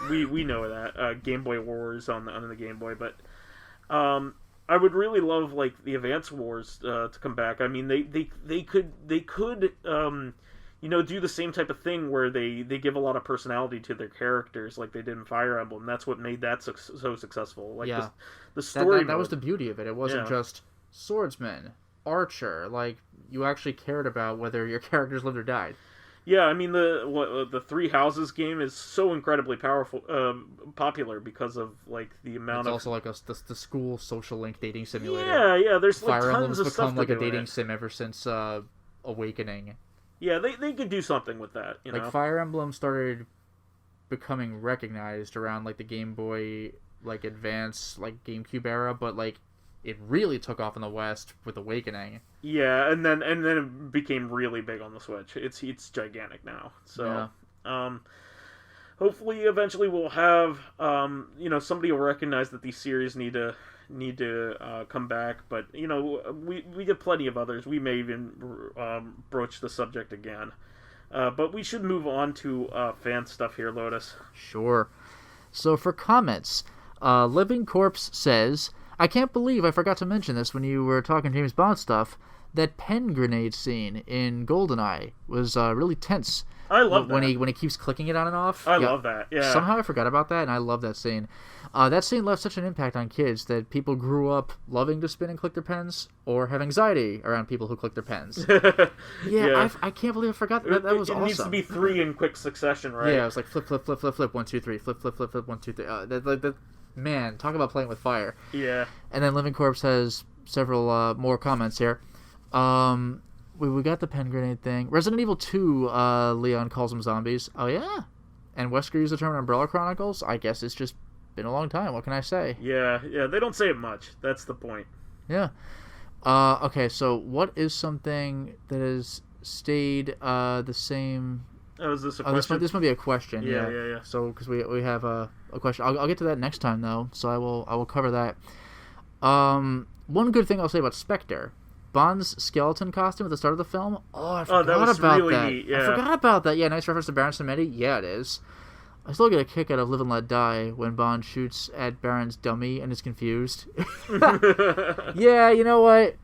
S1: we know that Game Boy Wars on the Game Boy, but I would really love like the Advance Wars to come back. I mean, they could do the same type of thing where they give a lot of personality to their characters, like they did in Fire Emblem. That's what made that so successful. Like the story.
S2: That was the beauty of it. It wasn't just swordsman, archer. Like you actually cared about whether your characters lived or died.
S1: Yeah, I mean the Three Houses game is so incredibly popular because of like the amount
S2: it's also like the school social link dating simulator.
S1: Yeah, there's like
S2: Fire
S1: tons
S2: Emblem's
S1: of stuff
S2: become like
S1: to
S2: a dating
S1: it.
S2: sim ever since Awakening.
S1: Yeah, they could do something with that, you
S2: like
S1: know?
S2: Fire Emblem started becoming recognized around like the Game Boy like Advance like GameCube era, but like it really took off in the West with Awakening.
S1: Yeah, and then it became really big on the Switch. It's gigantic now. So,
S2: Yeah.
S1: Hopefully, eventually, we'll have somebody will recognize that these series need to come back. But we get plenty of others. We may even broach the subject again. But we should move on to fan stuff here, Lotus.
S2: Sure. So for comments, Living Corpse says, I can't believe I forgot to mention this when you were talking James Bond stuff. That pen grenade scene in GoldenEye was really tense.
S1: I love that.
S2: When he keeps clicking it on and off.
S1: I love that, yeah.
S2: Somehow I forgot about that, and I love that scene. That scene left such an impact on kids that people grew up loving to spin and click their pens, or have anxiety around people who click their pens. Yeah. I can't believe I forgot that. That was awesome.
S1: It needs to be 3 in quick succession, right?
S2: Yeah, it was like flip, flip, flip, flip, flip, 1, 2, 3, flip, flip, flip, flip, 1, 2, 3. Man, talk about playing with fire.
S1: Yeah.
S2: And then Living Corpse has several more comments here. We got the pen grenade thing. Resident Evil 2, Leon calls them zombies. Oh, yeah? And Wesker used the term Umbrella Chronicles? I guess it's just been a long time. What can I say?
S1: Yeah, they don't say it much. That's the point.
S2: Yeah. Okay, so what is something that has stayed the same...
S1: Oh, is this a question?
S2: This might be a question.
S1: Yeah.
S2: So, because we have a question. I'll get to that next time, though, so I will cover that. One good thing I'll say about Spectre... Bond's skeleton costume at the start of the film. Oh, I forgot
S1: that was
S2: about
S1: really
S2: that.
S1: Neat, yeah.
S2: I forgot about that. Yeah, nice reference to Baron Samedi. Yeah, it is. I still get a kick out of Live and Let Die when Bond shoots at Baron's dummy and is confused. Yeah, you know what?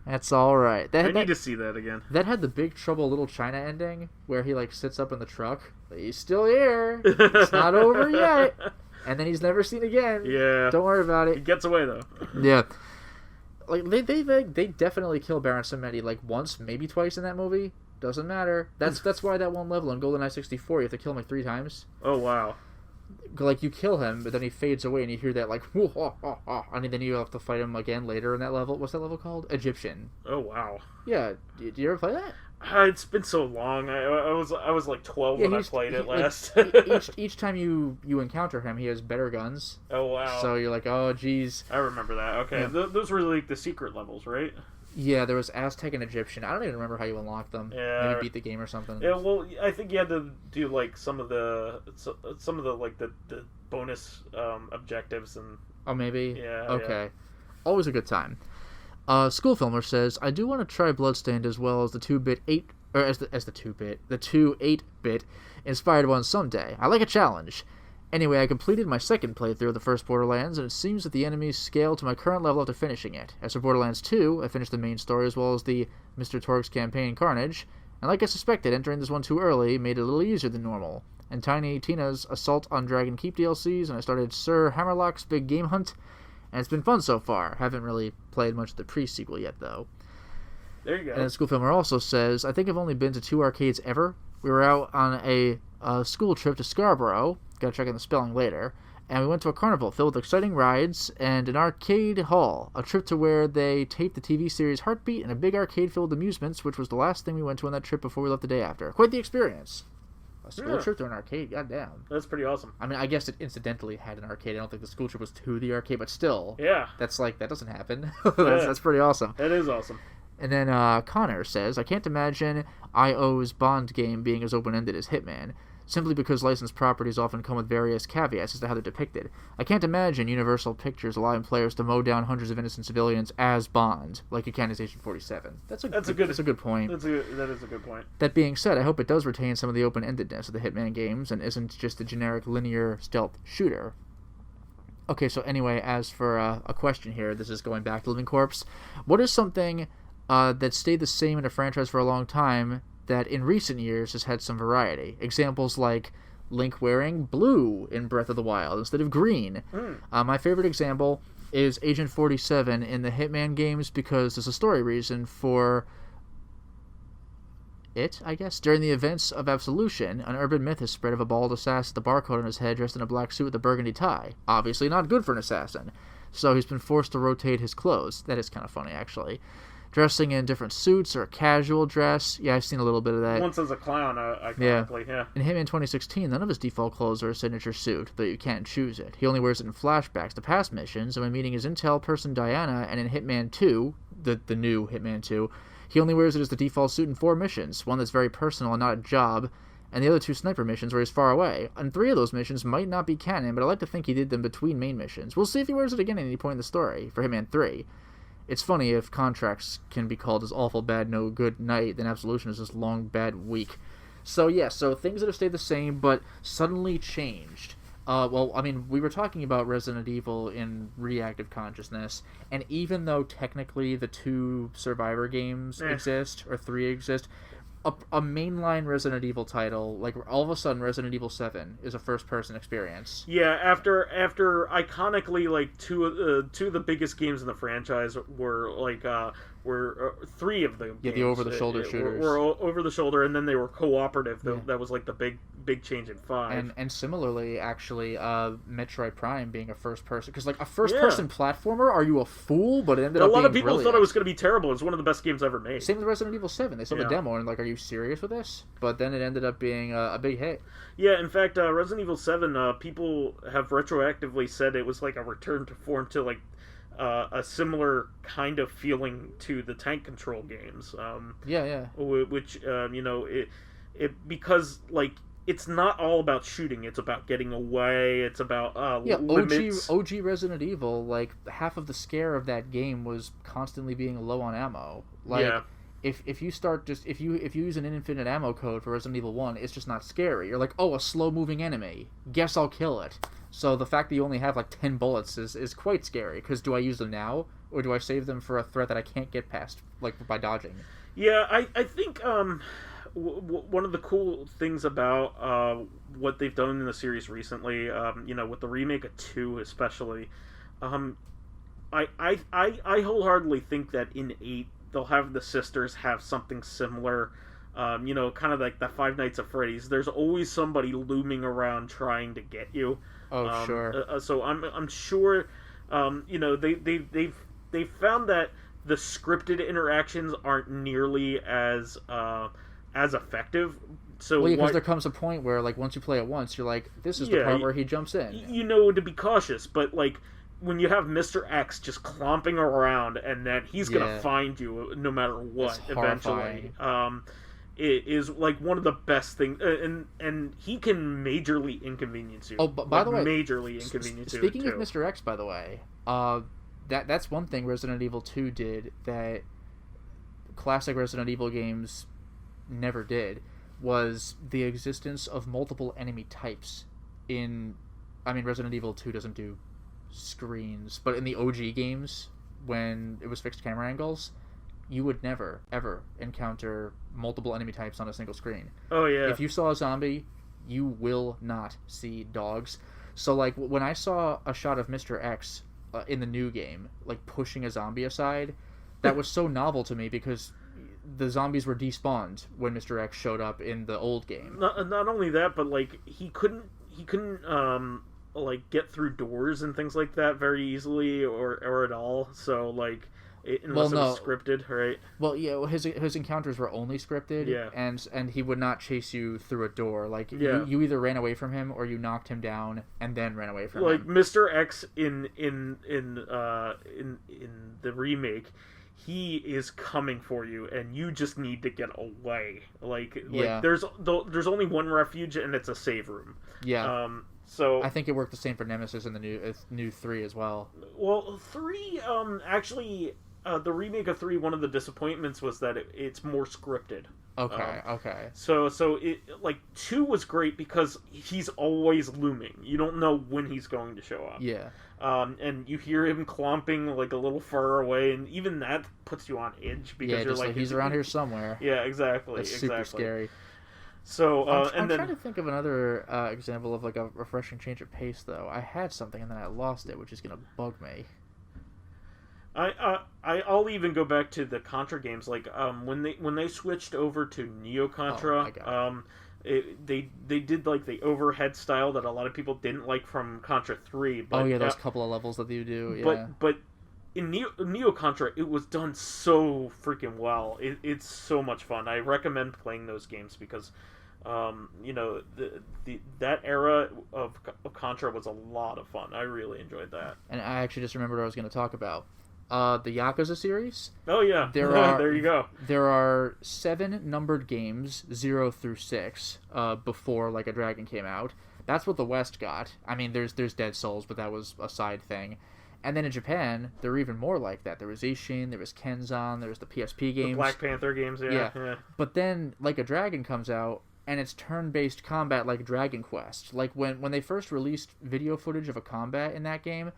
S2: That's all right.
S1: I need to see that again.
S2: That had the Big Trouble Little China ending where he like sits up in the truck. He's still here. It's not over yet. And then he's never seen again.
S1: Yeah.
S2: Don't worry about it.
S1: He gets away though.
S2: Yeah. Like they definitely kill Baron Samedi like once, maybe twice in that movie. Doesn't matter. That's why that one level in GoldenEye 64 you have to kill him like 3 times.
S1: Oh wow.
S2: Like you kill him, but then he fades away, and you hear that like whoo, ah, ah, ah, and then you have to fight him again later in that level. What's that level called? Egyptian.
S1: Oh wow.
S2: Yeah. Did you ever play that?
S1: It's been so long. I was like 12 when I played it last.
S2: each time you encounter him, he has better guns.
S1: Oh wow!
S2: So you're like, oh geez.
S1: I remember that. Okay,
S2: Yeah.
S1: Those were like the secret levels, right?
S2: Yeah, there was Aztec and Egyptian. I don't even remember how you unlocked them.
S1: Yeah.
S2: Maybe beat the game or something.
S1: Yeah, well, I think you had to do like some of the like the bonus objectives and.
S2: Oh, maybe.
S1: Yeah.
S2: Okay.
S1: Yeah.
S2: Always a good time. School Filmer says, I do want to try Bloodstained as well as the 2-bit 8 or as the 2-bit, the 2 8-bit inspired one someday. I like a challenge. Anyway, I completed my second playthrough of the first Borderlands, and it seems that the enemies scale to my current level after finishing it. As for Borderlands 2, I finished the main story as well as the Mr. Torgue's campaign Carnage, and like I suspected, entering this one too early made it a little easier than normal. And Tiny Tina's Assault on Dragon Keep DLCs, and I started Sir Hammerlock's Big Game Hunt, and it's been fun so far. Haven't really played much of the pre-sequel yet, though.
S1: There you go.
S2: And School Filmer also says, I think I've only been to 2 arcades ever. We were out on a school trip to Scarborough. Gotta check on the spelling later. And we went to a carnival filled with exciting rides and an arcade hall. A trip to where they taped the TV series Heartbeat and a big arcade filled with amusements, which was the last thing we went to on that trip before we left the day after. Quite the experience. A school trip to an arcade, goddamn.
S1: That's pretty awesome.
S2: I mean, I guess it incidentally had an arcade. I don't think the school trip was to the arcade, but still.
S1: Yeah.
S2: That's like, that doesn't happen. That's pretty awesome.
S1: That is awesome.
S2: And then Connor says, I can't imagine IO's Bond game being as open-ended as Hitman, simply because licensed properties often come with various caveats as to how they're depicted. I can't imagine Universal Pictures allowing players to mow down hundreds of innocent civilians as Bond, like you can in Station 47. That's a good point.
S1: That is a good point.
S2: That being said, I hope it does retain some of the open-endedness of the Hitman games and isn't just a generic linear stealth shooter. Okay, so anyway, as for a question here, this is going back to Living Corpse. What is something that stayed the same in a franchise for a long time that in recent years has had some variety? Examples like Link wearing blue in Breath of the Wild instead of green. My favorite example is Agent 47 in the Hitman games because there's a story reason for it, I guess. During the events of Absolution, an urban myth is spread of a bald assassin with a barcode on his head dressed in a black suit with a burgundy tie. Obviously not good for an assassin. So he's been forced to rotate his clothes. That is kind of funny, actually. dressing in different suits or casual dress. Yeah, I've seen a little bit of that.
S1: Once as a clown, iconically, yeah.
S2: In Hitman 2016, none of his default clothes are a signature suit, though you can't choose it. He only wears it in flashbacks to past missions, and when meeting his intel person Diana, and in Hitman 2, the new Hitman 2, he only wears it as the default suit in 4 missions, one that's very personal and not a job, and the other 2 sniper missions where he's far away. And 3 of those missions might not be canon, but I like to think he did them between main missions. We'll see if he wears it again at any point in the story, for Hitman 3. It's funny if Contracts can be called as awful bad no good night, then Absolution is just long bad week. So yeah, so things that have stayed the same, but suddenly changed. Well, I mean, we were talking about Resident Evil in Reactive Consciousness, and even though technically the 2 Survivor games exist, or 3 exist, a mainline Resident Evil title, like all of a sudden Resident Evil 7 is a first-person experience.
S1: Yeah, after iconically, like, two of the biggest games in the franchise were, like, 3 of them.
S2: Yeah, the over-the-shoulder shooters.
S1: Were over-the-shoulder, and then they were cooperative. Yeah. That was, like, the big change in 5.
S2: And similarly, actually, Metroid Prime being a first-person... Because, like, a first-person platformer, are you a fool? But it ended up being
S1: a lot of people
S2: brilliant.
S1: thought it was going to be terrible. It was one of the best games ever made.
S2: Same with Resident Evil 7. They saw the demo and, like, are you serious with this? But then it ended up being a big hit.
S1: Yeah, in fact, Resident Evil 7, people have retroactively said it was, like, a return to form to, like, a similar kind of feeling to the tank control games. Which, you know, it because, like, it's not all about shooting. It's about getting away. It's about limits.
S2: OG Resident Evil, like, half of the scare of that game was constantly being low on ammo. Like, if you use an infinite ammo code for Resident Evil 1, it's just not scary. You're like, oh, a slow-moving enemy. Guess I'll kill it. So the fact that you only have, like, 10 bullets is quite scary, because do I use them now, or do I save them for a threat that I can't get past, like, by dodging?
S1: Yeah, I think one of the cool things about what they've done in the series recently, you know, with the remake of 2 especially, I wholeheartedly think that in 8, they'll have the sisters have something similar. You know, kind of like the Five Nights at Freddy's. There's always somebody looming around trying to get you.
S2: Oh, sure.
S1: So I'm sure, you know, they've found that the scripted interactions aren't nearly as effective. So
S2: because there comes a point where, like, once you play it once, you're like, this is the part where he jumps in.
S1: You know to be cautious, but, like, when you have Mr. X just clomping around and that he's gonna find you no matter what eventually. It is, like, one of the best things, and he can majorly inconvenience you.
S2: Oh, but by the way,
S1: majorly inconvenience you.
S2: Speaking of Mr. X, by the way, that's one thing Resident Evil 2 did that classic Resident Evil games never did, was the existence of multiple enemy types. Resident Evil 2 doesn't do screens, but in the OG games, when it was fixed camera angles, you would never, ever encounter multiple enemy types on a single screen.
S1: Oh, yeah.
S2: If you saw a zombie, you will not see dogs. So, like, when I saw a shot of Mr. X in the new game, like, pushing a zombie aside, that was so novel to me because the zombies were despawned when Mr. X showed up in the old game.
S1: Not only that, but, like, he couldn't like, get through doors and things like that very easily or at all. So, like... Unless it was scripted, right?
S2: Well, yeah, his encounters were only scripted, and he would not chase you through a door. Like, you either ran away from him or you knocked him down and then ran away from him.
S1: Like Mr. X in the remake, he is coming for you, and you just need to get away. Like there's only one refuge, and it's a save room.
S2: Yeah.
S1: So
S2: I think it worked the same for Nemesis in the new 3 as well.
S1: Well, 3 actually. The remake of 3, one of the disappointments was that it's more scripted.
S2: Okay.
S1: So it, like, 2 was great because he's always looming. You don't know when he's going to show up.
S2: Yeah.
S1: And you hear him clomping, like, a little far away, and even that puts you on edge because you're like,
S2: he's around here somewhere.
S1: Yeah, exactly.
S2: That's super scary.
S1: So
S2: I'm trying to think of another example of, like, a refreshing change of pace, though. I had something and then I lost it, which is gonna bug me.
S1: I'll even go back to the Contra games, like when they switched over to Neo Contra, they did, like, the overhead style that a lot of people didn't like from Contra 3. But,
S2: those couple of levels that you do. Yeah.
S1: But in Neo Contra, it was done so freaking well. It's so much fun. I recommend playing those games because, that era of Contra was a lot of fun. I really enjoyed that.
S2: And I actually just remembered what I was going to talk about. The Yakuza series.
S1: Oh yeah, there you go.
S2: There are 7 numbered games, 0 through 6, before Like a Dragon came out. That's what the West got. I mean, there's Dead Souls, but that was a side thing. And then in Japan, there were even more like that. There was Ishin, there was Kenzan, there was the PSP games.
S1: The Black Panther games, yeah.
S2: But then Like a Dragon comes out, and it's turn-based combat like Dragon Quest. Like, when they first released video footage of a combat in that game,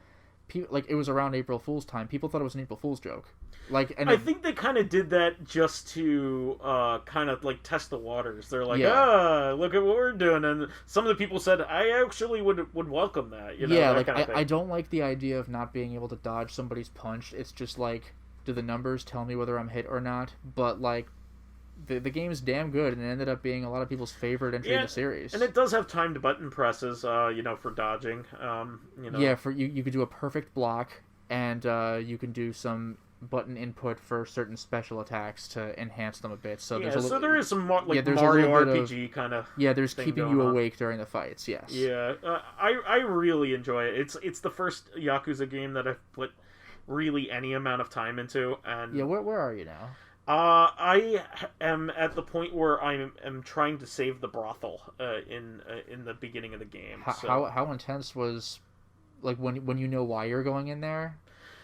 S2: it was around April Fool's time. People thought it was an April Fool's joke. I think
S1: they kind of did that just to kind of like test the waters. They're like, look at what we're doing, and some of the people said, I actually would welcome that.
S2: I don't like the idea of not being able to dodge somebody's punch. It's just like, do the numbers tell me whether I'm hit or not? But like, the game is damn good, and it ended up being a lot of people's favorite entry in the series.
S1: And it does have timed button presses, for dodging.
S2: Yeah, you could do a perfect block, and you can do some button input for certain special attacks to enhance them a bit. So
S1: there is some Mario RPG kind of.
S2: Yeah, there's keeping you awake during the fights. Yes.
S1: Yeah, I really enjoy it. It's the first Yakuza game that I've put really any amount of time into, and
S2: yeah, where are you now?
S1: I am at the point where I am trying to save the brothel in the beginning of the game.
S2: How intense was, like, when you know why you're going in there?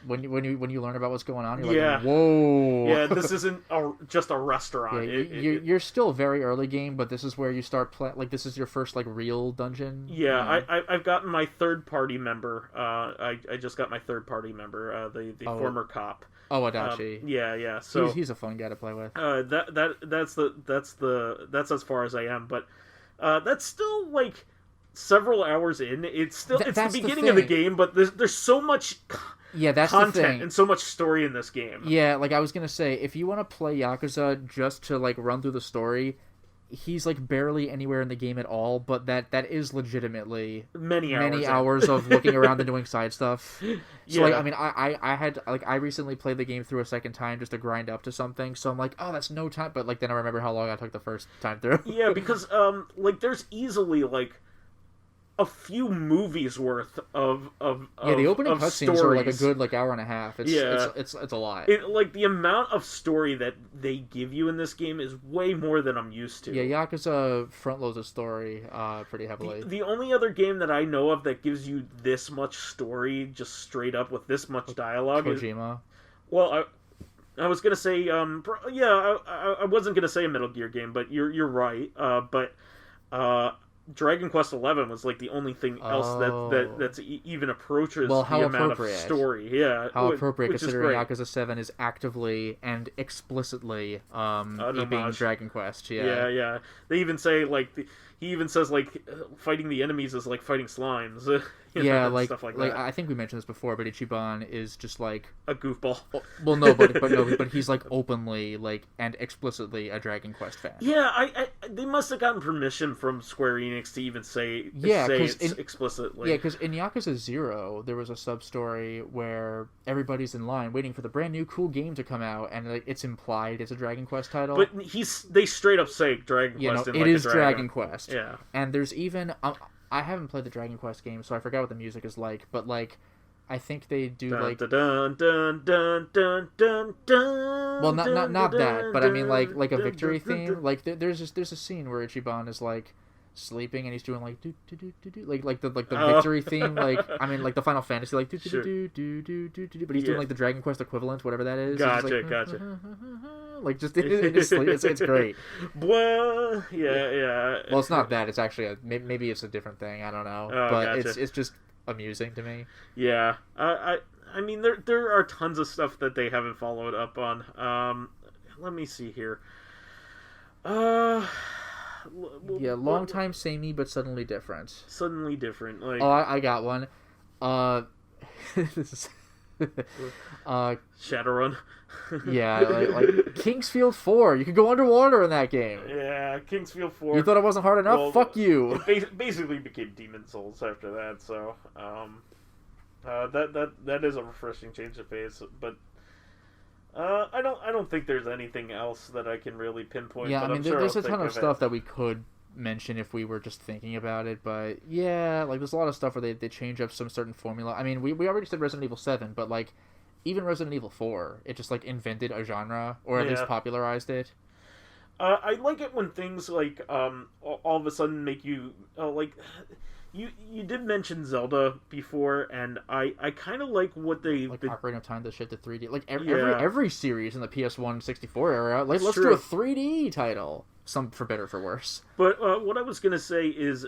S2: When you learn about what's going on, you're like, whoa.
S1: Yeah, this isn't just a restaurant.
S2: Yeah, you're still very early game, but this is where you start this is your first, like, real dungeon.
S1: Yeah, I've gotten my third party member. I just got my third party member, the former cop.
S2: Oh, Adachi.
S1: Yeah. So
S2: he's a fun guy to play with.
S1: That's as far as I am, but that's still like several hours in. It's the beginning of the game, but there's so much
S2: that's
S1: content
S2: the thing.
S1: And so much story in this game.
S2: Yeah, like I was gonna say, if you want to play Yakuza just to like run through the story, he's like barely anywhere in the game at all, but that is legitimately
S1: many
S2: hours of looking around and doing side stuff. So like, I mean, I had like, I recently played the game through a second time just to grind up to something, so I'm like, oh, that's no time, but like then I remember how long I took the first time through.
S1: Yeah, because like there's easily like a few movies worth of
S2: the opening cutscenes are like a good like hour and a half. It's a lot.
S1: Like the amount of story that they give you in this game is way more than I'm used to.
S2: Yeah, Yakuza front loads the story pretty heavily.
S1: The only other game that I know of that gives you this much story just straight up with this much dialogue
S2: Kojima.
S1: I was gonna say I wasn't gonna say a Metal Gear game, but you're right. But Dragon Quest XI was like the only thing else that's even approaches the amount of story. Yeah,
S2: how appropriate considering Yakuza 7 is actively and explicitly aping Dragon Quest.
S1: Yeah. They even say he even says like fighting the enemies is like fighting slimes. Stuff like that.
S2: I think we mentioned this before, but Ichiban is just like
S1: a goofball.
S2: Well, no, but he's like openly like and explicitly a Dragon Quest fan.
S1: Yeah, they must have gotten permission from Square Enix to even say it explicitly.
S2: Yeah, because in Yakuza 0, there was a sub-story where everybody's in line waiting for the brand new cool game to come out, and like, it's implied it's a Dragon Quest title.
S1: But they straight up say Dragon Quest.
S2: It is Dragon Quest.
S1: Yeah,
S2: and there's even I haven't played the Dragon Quest game, so I forgot what the music is like. But like, I think they do like.
S1: Dun, dun, dun, dun, dun, dun,
S2: well, not that, but I mean like a victory theme. Like there's a scene where Ichiban is like sleeping and he's doing like do do do do do like the victory theme. Like I mean like the Final Fantasy like do do do do do do do, but he's doing like the Dragon Quest equivalent, whatever that is.
S1: Gotcha.
S2: Like just in his sleep. It's great.
S1: Well, yeah.
S2: Well, it's not that. It's actually maybe it's a different thing. I don't know, but it's just amusing to me.
S1: Yeah, I mean there are tons of stuff that they haven't followed up on. Let me see here.
S2: Long time samey, but suddenly different.
S1: Like
S2: I got one. This is
S1: Shadowrun.
S2: Yeah, like Kingsfield 4. You could go underwater in that game.
S1: Yeah, Kingsfield 4.
S2: You thought it wasn't hard enough? Fuck you.
S1: It basically became Demon Souls after that. So, That is a refreshing change of pace, but I don't think there's anything else that I can really pinpoint.
S2: Yeah,
S1: but
S2: I mean,
S1: I'm sure
S2: there's
S1: I'll
S2: a ton
S1: think
S2: of stuff that we could mention if we were just thinking about it, but yeah, like there's a lot of stuff where they change up some certain formula. I mean, we already said Resident Evil 7, but like even Resident Evil 4, it just like invented a genre or at least popularized it.
S1: I like it when things like all of a sudden make you like. You did mention Zelda before, and I kind of like what they
S2: like Ocarina of Time to shit to 3D. Like every series in the PS1 64 era, like let's do a 3D title. Some for better for worse.
S1: But what I was gonna say is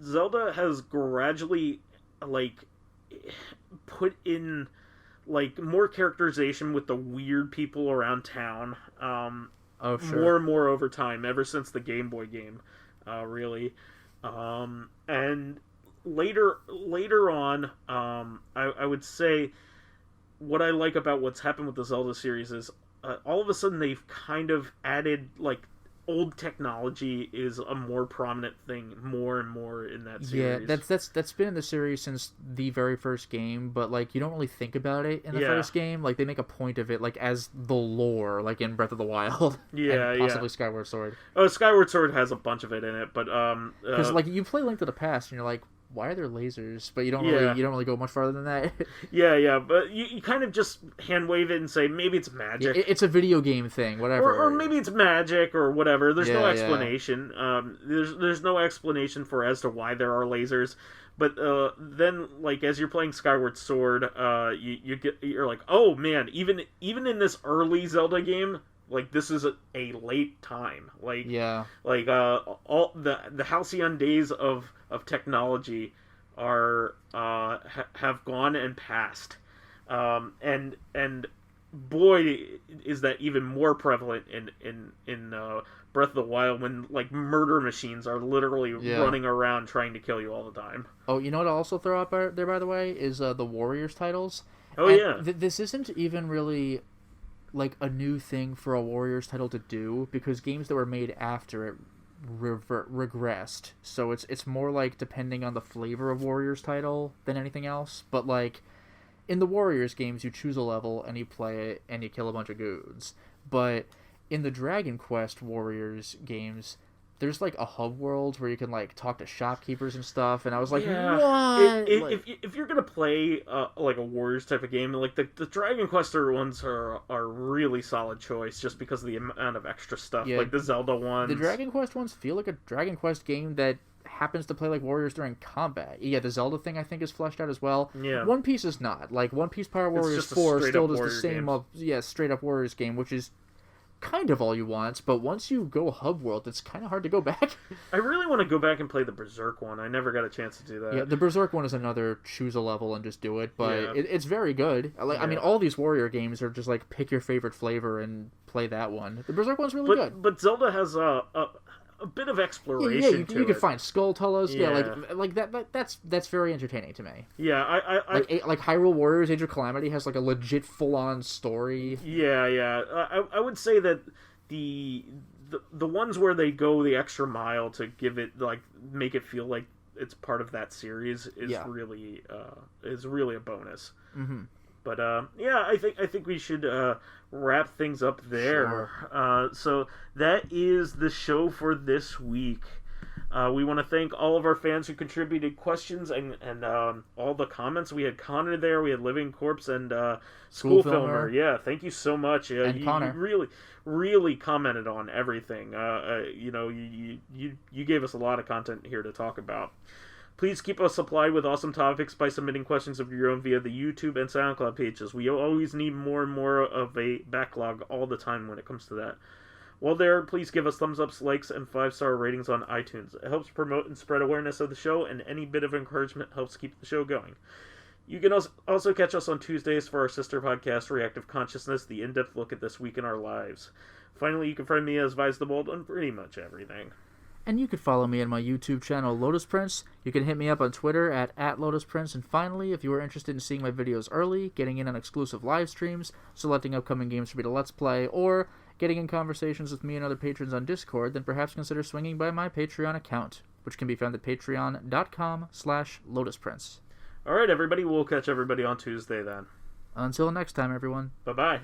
S1: Zelda has gradually like put in like more characterization with the weird people around town.
S2: Oh, sure.
S1: More and more over time, ever since the Game Boy game, really. And later on, I would say what I like about what's happened with the Zelda series is all of a sudden they've kind of added like old technology is a more prominent thing more and more in that series.
S2: Yeah, that's been in the series since the very first game, but like you don't really think about it in the first game. Like they make a point of it like as the lore, like in Breath of the Wild.
S1: Yeah,
S2: and possibly Skyward Sword.
S1: Oh, Skyward Sword has a bunch of it in it, but
S2: because like you play Link to the Past and you're like, why are there lasers? But you don't really go much farther than that.
S1: yeah, but you kind of just hand wave it and say maybe it's magic.
S2: It's a video game thing, whatever.
S1: Or maybe it's magic or whatever. There's no explanation. There's no explanation for as to why there are lasers. But then, like as you're playing Skyward Sword, you're like, oh man, even in this early Zelda game, like this is a late time. Like all the halcyon days of technology are have gone and passed, and boy is that even more prevalent in Breath of the Wild when like murder machines are literally running around trying to kill you all the time.
S2: Oh, you know what I'll also throw out there by the way is the Warriors titles.
S1: Oh, and
S2: this isn't even really like a new thing for a Warriors title to do because games that were made after it regressed. So it's more like depending on the flavor of Warriors title than anything else. But like in the Warriors games, you choose a level and you play it and you kill a bunch of goons. But in the Dragon Quest Warriors games, there's like a hub world where you can like talk to shopkeepers and stuff, and I was like, what?
S1: If you're gonna play like a Warriors type of game, like the Dragon Quester ones are a really solid choice just because of the amount of extra stuff, like the Zelda ones.
S2: The Dragon Quest ones feel like a Dragon Quest game that happens to play like Warriors during combat. Yeah, the Zelda thing I think is fleshed out as well.
S1: Yeah.
S2: One Piece is not. Like One Piece Power Warriors 4 still does the same straight up Warriors game, which is kind of all you want, but once you go hub world, it's kind of hard to go back.
S1: I really want to go back and play the Berserk one. I never got a chance to do that.
S2: Yeah, the Berserk one is another choose a level and just do it, but it's very good. I mean, all these Warrior games are just like pick your favorite flavor and play that one. The Berserk one's really good.
S1: But Zelda has a bit of exploration.
S2: You can find Skulltulas. Like that's very entertaining to me.
S1: Yeah, I
S2: like Hyrule Warriors: Age of Calamity has like a legit full-on story.
S1: Yeah. I would say that the ones where they go the extra mile to give it like make it feel like it's part of that series is really a bonus.
S2: Mm-hmm.
S1: But I think we should wrap things up there.
S2: Sure.
S1: So that is the show for this week. We want to thank all of our fans who contributed questions and all the comments. We had Connor there, we had Living Corpse, and School Filmer. Yeah, thank you so much.
S2: And Connor.
S1: You really commented on everything. You gave us a lot of content here to talk about. Please keep us supplied with awesome topics by submitting questions of your own via the YouTube and SoundCloud pages. We always need more and more of a backlog all the time when it comes to that. While there, please give us thumbs ups, likes, and 5-star ratings on iTunes. It helps promote and spread awareness of the show, and any bit of encouragement helps keep the show going. You can also catch us on Tuesdays for our sister podcast, Corrective Consciousness, the in-depth look at this week in our lives. Finally, you can find me as vysethebold on pretty much everything.
S2: And you can follow me on my YouTube channel, Lotus Prince. You can hit me up on Twitter at Lotus Prince. And finally, if you are interested in seeing my videos early, getting in on exclusive live streams, selecting upcoming games for me to Let's Play, or getting in conversations with me and other patrons on Discord, then perhaps consider swinging by my Patreon account, which can be found at patreon.com/LotusPrince.
S1: All right, everybody. We'll catch everybody on Tuesday then.
S2: Until next time, everyone.
S1: Bye-bye.